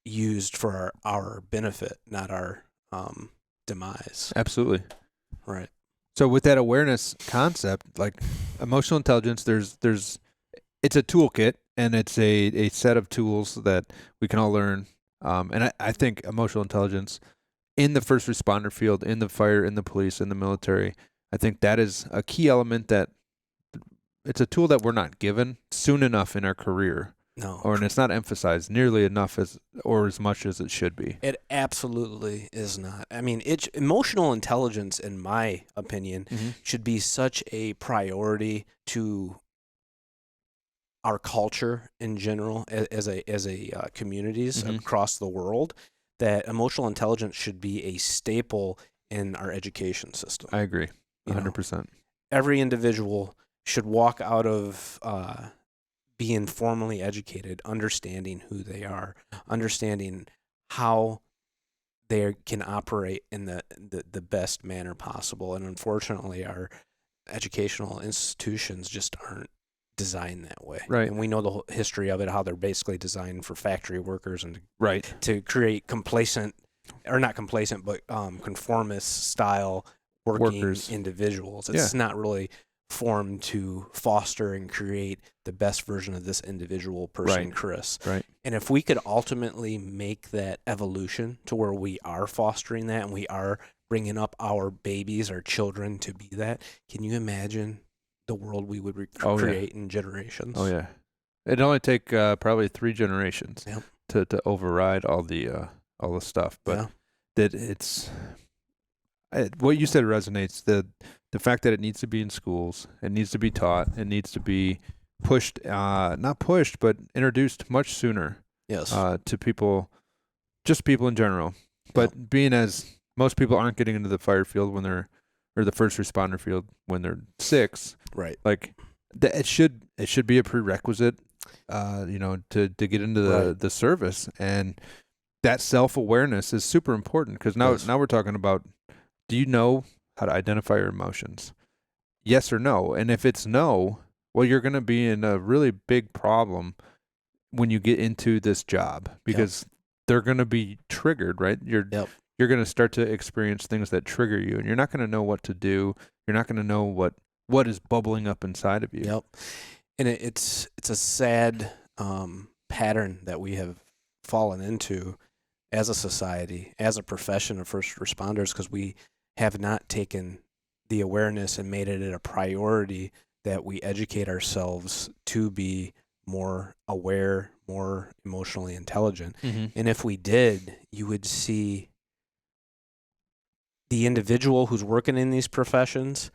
Speaker 2: used for our benefit, not our demise.
Speaker 1: Absolutely.
Speaker 2: Right.
Speaker 1: So with that awareness concept, like emotional intelligence, it's a toolkit, and it's a set of tools that we can all learn. And I think emotional intelligence in the first responder field, in the fire, in the police, in the military, I think that is a key element, that it's a tool that we're not given soon enough in our career.
Speaker 2: No.
Speaker 1: And it's not emphasized nearly enough as much as it should be.
Speaker 2: It absolutely is not. I mean, emotional intelligence, in my opinion, should be such a priority to our culture in general, as a communities across the world, that emotional intelligence should be a staple in our education system.
Speaker 1: I agree, 100%.
Speaker 2: Every individual should walk out of being formally educated, understanding who they are, understanding how they can operate in the best manner possible. And unfortunately, our educational institutions just aren't designed that way.
Speaker 1: Right.
Speaker 2: And we know the whole history of it, how they're basically designed for factory workers and to create conformist style working individuals. It's not really formed to foster and create the best version of this individual person, Chris.
Speaker 1: Right.
Speaker 2: And if we could ultimately make that evolution to where we are fostering that, and we are bringing up our babies, our children, to be that, can you imagine the world we would create in generations?
Speaker 1: Oh yeah, it'd only take probably 3 generations to override all the stuff. But that what you said resonates. The fact that it needs to be in schools, it needs to be taught, it needs to be pushed, not pushed, but introduced much sooner.
Speaker 2: Yes.
Speaker 1: To people, just people in general. But being as most people aren't getting into the fire field or the first responder field when they're 6.
Speaker 2: Right.
Speaker 1: Like it should be a prerequisite, to get into the service, and that self-awareness is super important, because now we're talking about, do you know how to identify your emotions? Yes or no? And if it's no, well, you're going to be in a really big problem when you get into this job, because they're going to be triggered, right? You're going to start to experience things that trigger you, and you're not going to know what to do. You're not going to know what is bubbling up inside of you.
Speaker 2: Yep. And it's a sad pattern that we have fallen into as a society, as a profession of first responders, because we have not taken the awareness and made it a priority that we educate ourselves to be more aware, more emotionally intelligent. And if we did, you would see the individual who's working in these professions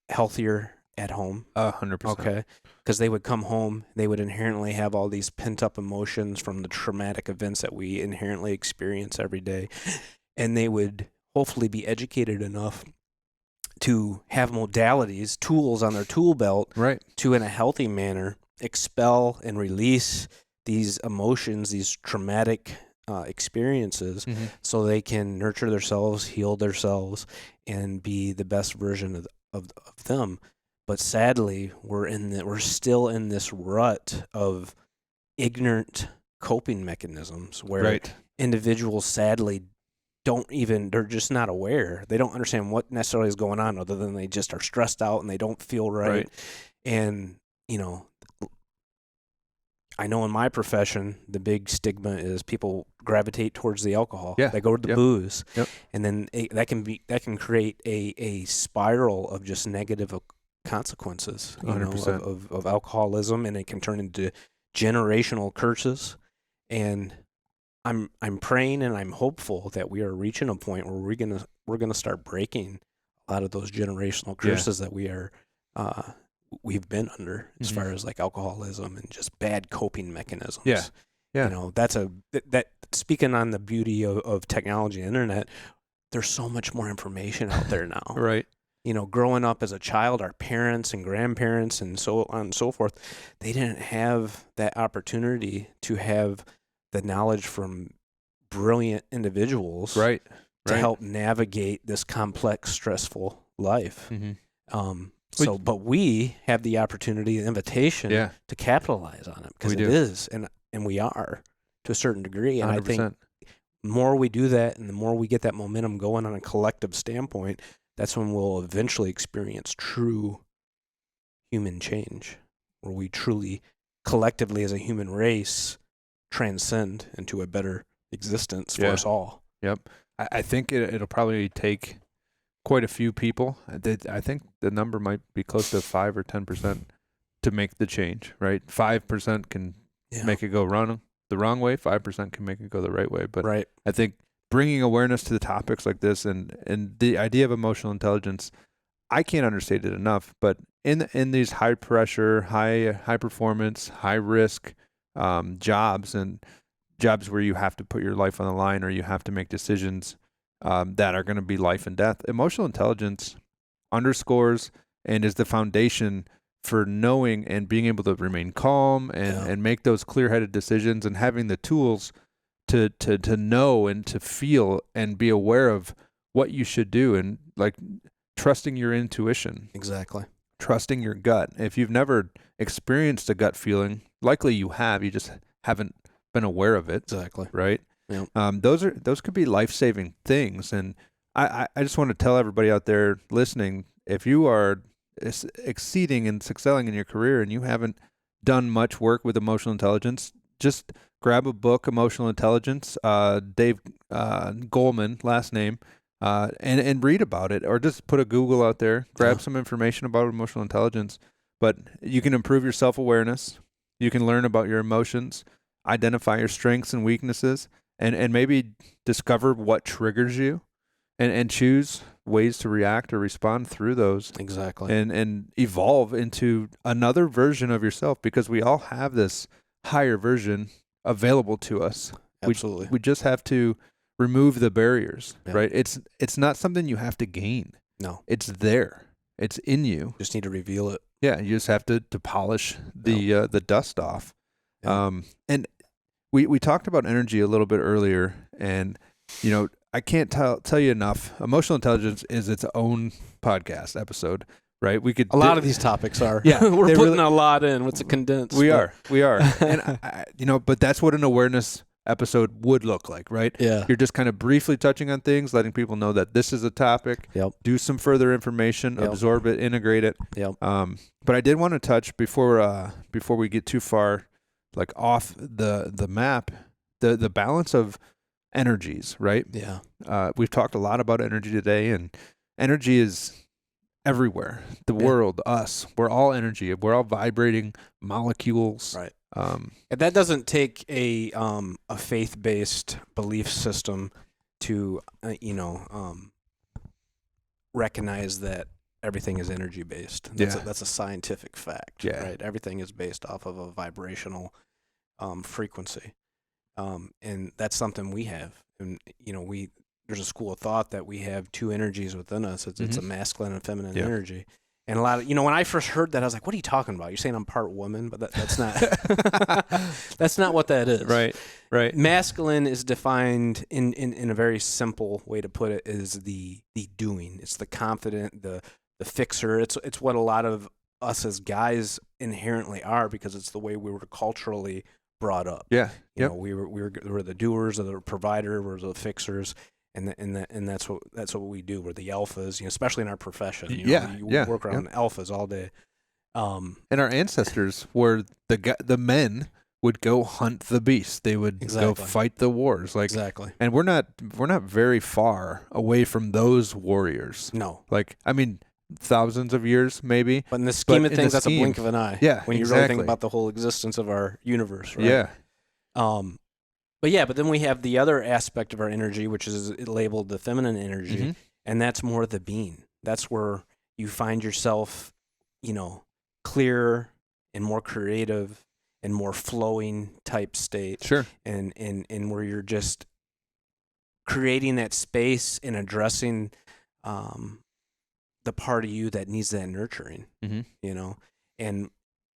Speaker 2: healthier at home.
Speaker 1: 100%.
Speaker 2: Okay. Because they would come home, they would inherently have all these pent-up emotions from the traumatic events that we inherently experience every day. And they would hopefully be educated enough to have modalities, tools on their tool belt, to, in a healthy manner, expel and release these emotions, these traumatic experiences, so they can nurture themselves, heal themselves, and be the best version of them. But sadly, we're still in this rut of ignorant coping mechanisms where individuals sadly they're just not aware. They don't understand what necessarily is going on, other than they just are stressed out and they don't feel right. And, I know in my profession, the big stigma is people gravitate towards the alcohol. They go to the booze. And then that can create a spiral of just negative consequences,
Speaker 1: 100%.
Speaker 2: of alcoholism, and it can turn into generational curses. And I'm praying and I'm hopeful that we are reaching a point where we're gonna start breaking a lot of those generational curses that we've been under, as far as like alcoholism and just bad coping mechanisms. That's that speaking on the beauty of technology and internet. there's so much more information out there now.
Speaker 1: Right.
Speaker 2: You know, growing up as a child, our parents and grandparents and so on and so forth, they didn't have that opportunity to have the knowledge from brilliant individuals
Speaker 1: Right.
Speaker 2: to help navigate this complex, stressful life. But we have the opportunity, the invitation to capitalize on it, because it is, and we are to a certain degree. And 100%. I think the more we do that and the more we get that momentum going on a collective standpoint, that's when we'll eventually experience true human change, where we truly, collectively as a human race, transcend into a better existence for us all.
Speaker 1: Yep. I think it'll probably take quite a few people. I think the number might be close to 5 or 10% to make the change, right? 5% can make it go the wrong way. 5% can make it go the right way. But I think bringing awareness to the topics like this and the idea of emotional intelligence, I can't understate it enough. But in these high pressure, high performance, high risk jobs, and jobs where you have to put your life on the line or you have to make decisions that are going to be life and death, emotional intelligence underscores and is the foundation for knowing and being able to remain calm and make those clear-headed decisions, and having the tools to know and to feel and be aware of what you should do, and like trusting your intuition.
Speaker 2: Exactly. Trusting
Speaker 1: your gut. If you've never experienced a gut feeling, likely you have, you just haven't been aware of it.
Speaker 2: Exactly.
Speaker 1: Right?
Speaker 2: Yep.
Speaker 1: Those could be life-saving things. And I just want to tell everybody out there listening, if you are exceeding and excelling in your career and you haven't done much work with emotional intelligence, just grab a book, Emotional Intelligence, Dave Goleman, last name, and read about it, or just put a Google out there, grab some information about emotional intelligence. But you can improve your self-awareness. You can learn about your emotions, identify your strengths and weaknesses, and maybe discover what triggers you, and choose ways to react or respond through those.
Speaker 2: Exactly.
Speaker 1: And evolve into another version of yourself, because we all have this higher version available to us.
Speaker 2: Absolutely.
Speaker 1: We just have to remove the barriers, right? It's not something you have to gain.
Speaker 2: No.
Speaker 1: It's there. It's in you.
Speaker 2: Just need to reveal it.
Speaker 1: Yeah, you just have to polish the dust off. And we talked about energy a little bit earlier, and I can't tell you enough. Emotional intelligence is its own podcast episode, right? We could
Speaker 2: a lot of these topics are.
Speaker 1: Yeah,
Speaker 2: we're putting a lot in. What's a condensed?
Speaker 1: We are, and but that's what an awareness episode would look like, right?
Speaker 2: Yeah,
Speaker 1: you're just kind of briefly touching on things, letting people know that this is a topic.
Speaker 2: Yep.
Speaker 1: Do some further information, absorb it, integrate it.
Speaker 2: Yep.
Speaker 1: But I did want to touch before we get too far, like off the map, the balance of energies, right?
Speaker 2: Yeah.
Speaker 1: We've talked a lot about energy today, and energy is everywhere. The world, us, we're all energy. We're all vibrating molecules.
Speaker 2: Right. And that doesn't take a faith-based belief system to recognize that everything is energy-based. That's a scientific fact.
Speaker 1: Yeah.
Speaker 2: Right. Everything is based off of a vibrational frequency. And that's something we have. And, there's a school of thought that we have two energies within us. It's a masculine and feminine energy. And a lot of, when I first heard that, I was like, what are you talking about? You're saying I'm part woman, but that's not, that's not what that is.
Speaker 1: Right.
Speaker 2: Masculine is defined in a very simple way to put it, is the doing. It's the confident, the fixer. It's what a lot of us as guys inherently are, because it's the way we were culturally brought up.
Speaker 1: Yeah.
Speaker 2: You know, we were the doers, or the provider, we're the fixers, and that's what we do. We're the alphas, especially in our profession. You work around alphas all day.
Speaker 1: And our ancestors were the men would go hunt the beast. They would go fight the wars.
Speaker 2: Exactly.
Speaker 1: And we're not very far away from those warriors.
Speaker 2: No.
Speaker 1: Thousands of years, maybe.
Speaker 2: But in the scheme of things, that's a blink of an eye.
Speaker 1: Yeah,
Speaker 2: when you really think about the whole existence of our universe, right?
Speaker 1: Yeah.
Speaker 2: But then we have the other aspect of our energy, which is labeled the feminine energy, and that's more the being. That's where you find yourself, clearer and more creative and more flowing type state.
Speaker 1: Sure.
Speaker 2: And where you're just creating that space and addressing the part of you that needs that nurturing, you know, and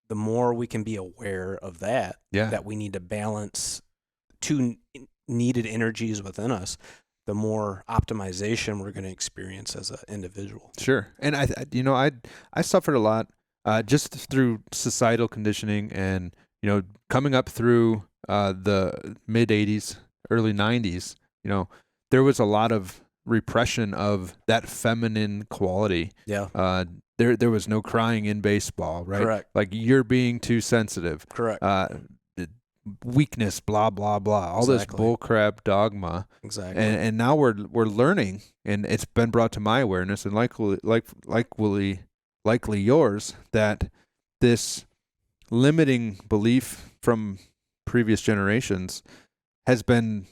Speaker 2: the more we can be aware of that, that we need to balance two needed energies within us, the more optimization we're going to experience as an individual.
Speaker 1: Sure. And I suffered a lot just through societal conditioning and, coming up through the mid 80s, early 90s, there was a lot of repression of that feminine quality.
Speaker 2: Yeah.
Speaker 1: There was no crying in baseball, right?
Speaker 2: Correct.
Speaker 1: Like, you're being too sensitive.
Speaker 2: Correct.
Speaker 1: Weakness, blah blah blah, all this bullcrap dogma.
Speaker 2: Exactly.
Speaker 1: And now we're learning, and it's been brought to my awareness, and likely yours, that this limiting belief from previous generations has been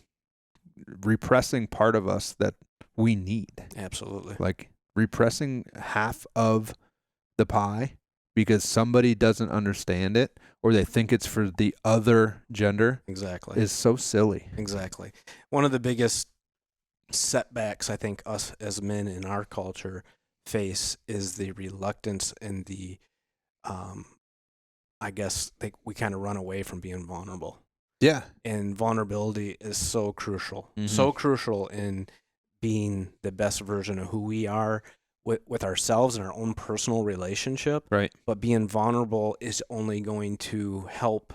Speaker 1: repressing part of us that we need.
Speaker 2: Absolutely.
Speaker 1: Like, repressing half of the pie because somebody doesn't understand it, or they think it's for the other gender.
Speaker 2: Exactly.
Speaker 1: Is so silly.
Speaker 2: Exactly. One of the biggest setbacks I think us as men in our culture face is the reluctance and the, I guess we kind of run away from being vulnerable.
Speaker 1: Yeah.
Speaker 2: And vulnerability is so crucial. So crucial in being the best version of who we are with ourselves and our own personal relationship.
Speaker 1: Right.
Speaker 2: But being vulnerable is only going to help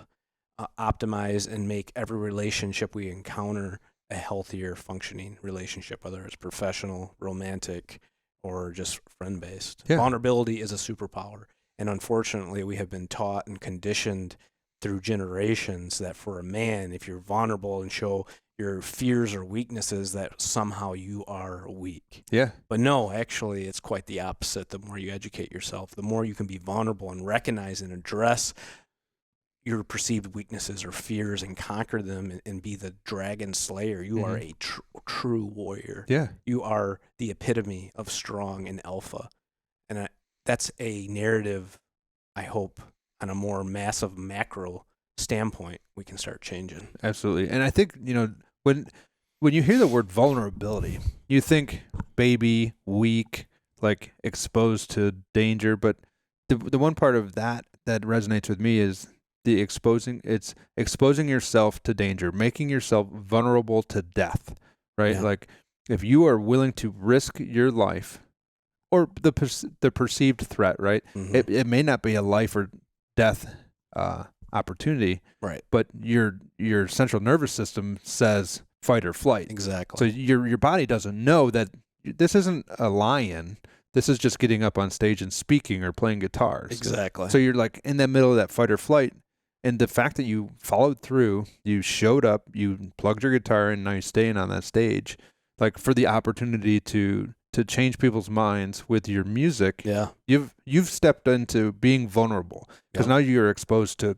Speaker 2: optimize and make every relationship we encounter a healthier functioning relationship, whether it's professional, romantic, or just friend-based.
Speaker 1: Yeah.
Speaker 2: Vulnerability is a superpower. And unfortunately, we have been taught and conditioned through generations that for a man, if you're vulnerable and show your fears or weaknesses, that somehow you are weak.
Speaker 1: Yeah.
Speaker 2: But no, actually, it's quite the opposite. The more you educate yourself, the more you can be vulnerable and recognize and address your perceived weaknesses or fears and conquer them and be the dragon slayer. You are a true warrior.
Speaker 1: Yeah.
Speaker 2: You are the epitome of strong and alpha. And that's a narrative, I hope, on a more massive macro standpoint, we can start changing.
Speaker 1: Absolutely. And I think, when you hear the word vulnerability, you think baby, weak, like exposed to danger. But the one part of that resonates with me is exposing yourself to danger, making yourself vulnerable to death, right?
Speaker 2: Yeah.
Speaker 1: Like, if you are willing to risk your life or the perceived threat, right? It may not be a life or death opportunity,
Speaker 2: right?
Speaker 1: But your central nervous system says fight or flight.
Speaker 2: Exactly.
Speaker 1: So your body doesn't know that this isn't a lion. This is just getting up on stage and speaking or playing guitars.
Speaker 2: Exactly.
Speaker 1: So you're like in the middle of that fight or flight, and the fact that you followed through, you showed up, you plugged your guitar in, and now you're staying on that stage, like, for the opportunity to change people's minds with your music.
Speaker 2: Yeah.
Speaker 1: You've stepped into being vulnerable, because now you're exposed to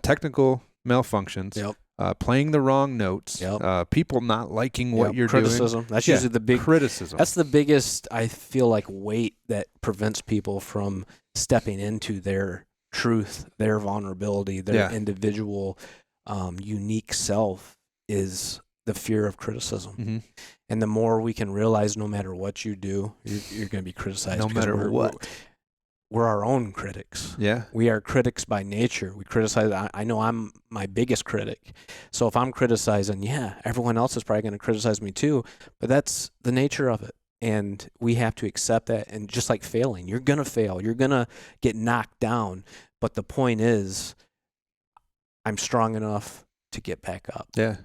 Speaker 1: technical malfunctions, playing the wrong notes, people not liking what you're
Speaker 2: criticism.
Speaker 1: doing.
Speaker 2: That's usually the big
Speaker 1: criticism.
Speaker 2: That's the biggest, I feel like, weight that prevents people from stepping into their truth, their vulnerability, their individual, unique self, is the fear of criticism. And the more we can realize, no matter what you do, you're going to be criticized.
Speaker 1: No matter what.
Speaker 2: We're our own critics.
Speaker 1: Yeah.
Speaker 2: We are critics by nature. We criticize. I know I'm my biggest critic. So if I'm criticizing, everyone else is probably going to criticize me too. But that's the nature of it. And we have to accept that. And just like failing, you're going to fail. You're going to get knocked down. But the point is, I'm strong enough to get back up.
Speaker 1: Yeah.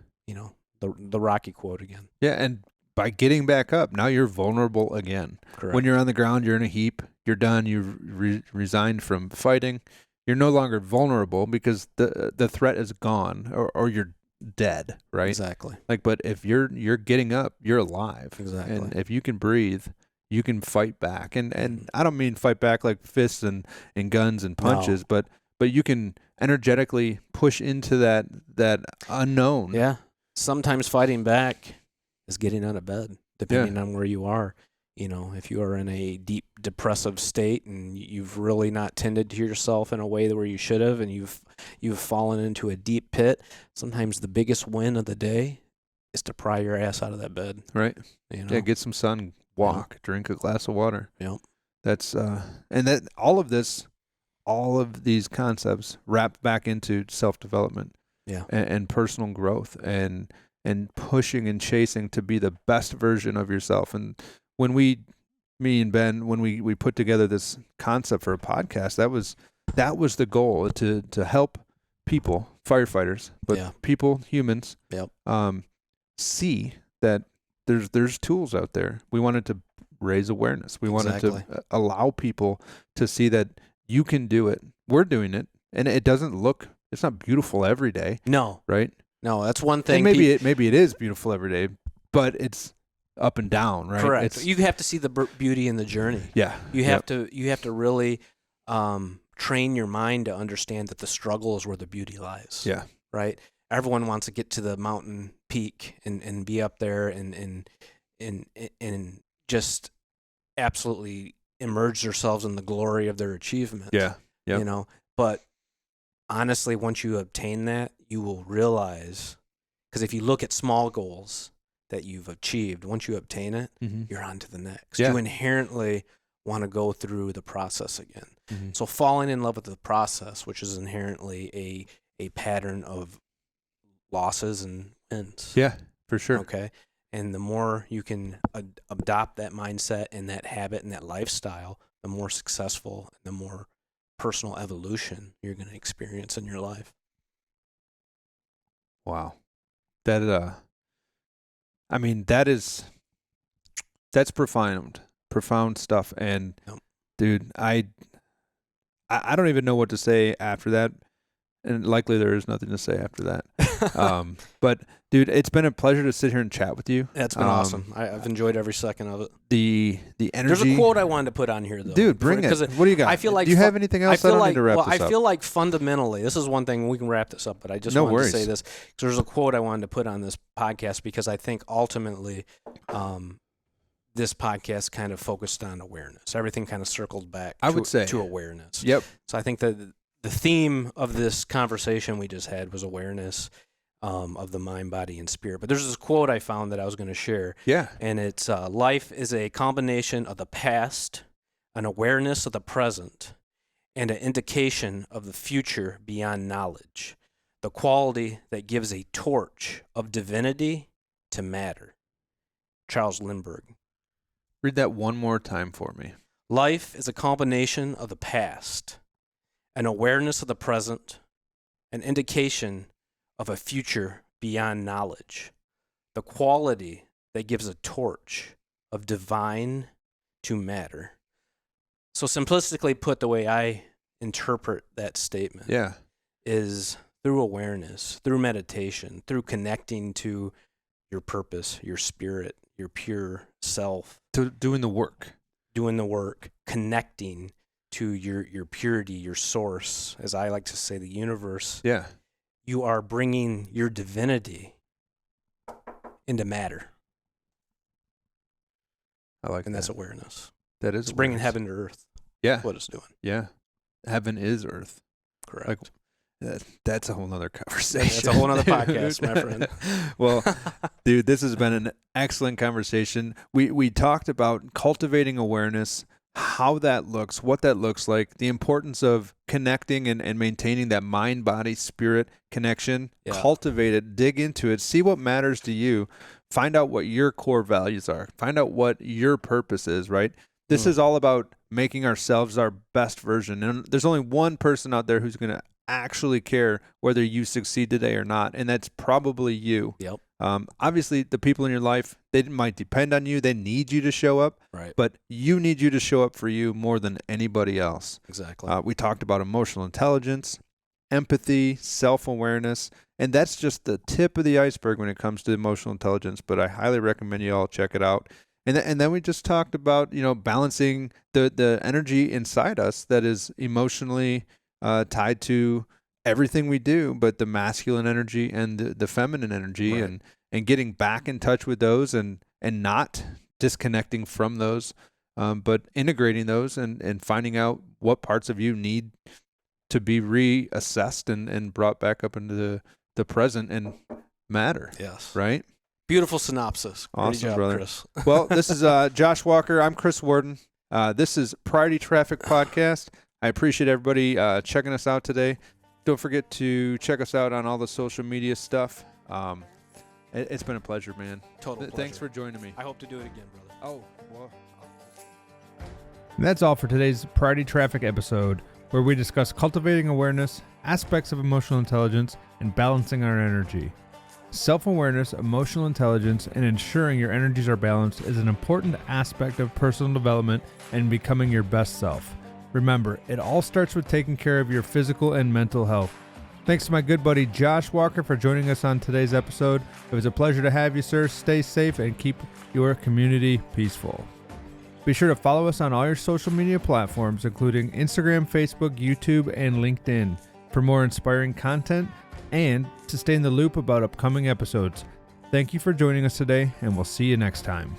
Speaker 2: The Rocky quote again.
Speaker 1: Yeah. And by getting back up, now you're vulnerable again.
Speaker 2: Correct.
Speaker 1: When you're on the ground, you're in a heap. You're done. You resigned from fighting. You're no longer vulnerable because the threat is gone, or you're dead, right?
Speaker 2: Exactly.
Speaker 1: Like, but if you're getting up, you're alive.
Speaker 2: Exactly.
Speaker 1: And if you can breathe, you can fight back. And I don't mean fight back like fists and guns and punches, but you can energetically push into that unknown.
Speaker 2: Yeah. Sometimes fighting back is getting out of bed, depending on where you are. If you are in a deep depressive state and you've really not tended to yourself in a way where you should have, and you've fallen into a deep pit, sometimes the biggest win of the day is to pry your ass out of that bed.
Speaker 1: Right.
Speaker 2: You know?
Speaker 1: Yeah, get some sun, walk, drink a glass of water.
Speaker 2: Yep.
Speaker 1: That's and that all of these concepts wrap back into self-development.
Speaker 2: Yeah.
Speaker 1: And personal growth and pushing and chasing to be the best version of yourself. And when me and Ben, when we put together this concept for a podcast, that was the goal, to help people, firefighters, but people, humans, see that there's tools out there. We wanted to raise awareness. We wanted to allow people to see that you can do it. We're doing it, and it's not beautiful every day.
Speaker 2: No.
Speaker 1: Right?
Speaker 2: No, that's one thing.
Speaker 1: And maybe it is beautiful every day, but it's up and down, right?
Speaker 2: Correct. You have to see the beauty in the journey.
Speaker 1: Yeah.
Speaker 2: You have to really train your mind to understand that the struggle is where the beauty lies.
Speaker 1: Yeah.
Speaker 2: Right? Everyone wants to get to the mountain peak and be up there and just absolutely immerse themselves in the glory of their achievement.
Speaker 1: Yeah. Yep.
Speaker 2: You know, but honestly, once you obtain that, you will realize, because if you look at small goals that you've achieved, once you obtain it, you're on to the next. You inherently want to go through the process again. So falling in love with the process, which is inherently a pattern of losses and wins.
Speaker 1: Yeah, for sure.
Speaker 2: Okay. And the more you can adopt that mindset and that habit and that lifestyle, the more successful and the more personal evolution you're going to experience in your life.
Speaker 1: Wow. That I mean, that's profound stuff. And dude, I don't even know what to say after that. And likely there is nothing to say after that. But dude, it's been a pleasure to sit here and chat with you.
Speaker 2: That's been awesome. I've enjoyed every second of it.
Speaker 1: The energy.
Speaker 2: There's a quote I wanted to put on here, though.
Speaker 1: Dude, bring it. What do you got?
Speaker 2: I feel like
Speaker 1: do you have anything else? I don't need to wrap this up.
Speaker 2: I feel like fundamentally, this is one thing, we can wrap this up, but I just wanted to say this. So there's a quote I wanted to put on this podcast because I think ultimately this podcast kind of focused on awareness. Everything kind of circled back to awareness.
Speaker 1: Yep.
Speaker 2: So I think that the theme of this conversation we just had was awareness of the mind, body, and spirit. But there's this quote I found that I was going to share.
Speaker 1: Yeah.
Speaker 2: And it's, life is a combination of the past, an awareness of the present, and an indication of the future beyond knowledge, the quality that gives a torch of divinity to matter. Charles Lindbergh.
Speaker 1: Read that one more time for me.
Speaker 2: Life is a combination of the past, an awareness of the present, an indication of a future beyond knowledge, the quality that gives a torch of divine to matter. So simplistically put, the way I interpret that statement is through awareness, through meditation, through connecting to your purpose, your spirit, your pure self.
Speaker 1: To doing the work,
Speaker 2: connecting to your purity, your source, as I like to say, the universe.
Speaker 1: Yeah.
Speaker 2: You are bringing your divinity into matter.
Speaker 1: I like that.
Speaker 2: And that's awareness.
Speaker 1: That is
Speaker 2: It's bringing heaven to earth.
Speaker 1: Yeah.
Speaker 2: That's what it's doing.
Speaker 1: Yeah. Heaven is earth.
Speaker 2: Correct.
Speaker 1: That's a whole nother conversation.
Speaker 2: That's a whole nother podcast, my friend.
Speaker 1: Well, dude, this has been an excellent conversation. We talked about cultivating awareness, how that looks, what that looks like, the importance of connecting and maintaining that mind, body, spirit connection. Cultivate it, dig into it, see what matters to you, find out what your core values are, find out what your purpose is, right? This is all about making ourselves our best version. And there's only one person out there who's going to actually care whether you succeed today or not, and that's probably you.
Speaker 2: Yep.
Speaker 1: Obviously, the people in your life, they might depend on you. They need you to show up.
Speaker 2: Right.
Speaker 1: But you need you to show up for you more than anybody else.
Speaker 2: Exactly.
Speaker 1: We talked about emotional intelligence, empathy, self-awareness, and that's just the tip of the iceberg when it comes to emotional intelligence, but I highly recommend you all check it out. And then we just talked about, balancing the energy inside us that is emotionally tied to everything we do, but the masculine energy and the feminine energy,
Speaker 2: right.
Speaker 1: and getting back in touch with those and not disconnecting from those, but integrating those and finding out what parts of you need to be reassessed and brought back up into the present and matter.
Speaker 2: Yes.
Speaker 1: Right?
Speaker 2: Beautiful synopsis. Great
Speaker 1: Awesome,
Speaker 2: job,
Speaker 1: brother.
Speaker 2: Chris.
Speaker 1: Well, this is Josh Walker. I'm Chris Warden. This is Priority Traffic Podcast. I appreciate everybody checking us out today. Don't forget to check us out on all the social media stuff. It's been a pleasure, man.
Speaker 2: Total pleasure.
Speaker 1: Thanks for joining me.
Speaker 2: I hope to do it again, brother.
Speaker 1: Oh, well. And that's all for today's Priority Traffic episode, where we discuss cultivating awareness, aspects of emotional intelligence, and balancing our energy. Self-awareness, emotional intelligence, and ensuring your energies are balanced is an important aspect of personal development and becoming your best self. Remember, it all starts with taking care of your physical and mental health. Thanks to my good buddy Josh Walker for joining us on today's episode. It was a pleasure to have you, sir. Stay safe and keep your community peaceful. Be sure to follow us on all your social media platforms, including Instagram, Facebook, YouTube, and LinkedIn, for more inspiring content and to stay in the loop about upcoming episodes. Thank you for joining us today, and we'll see you next time.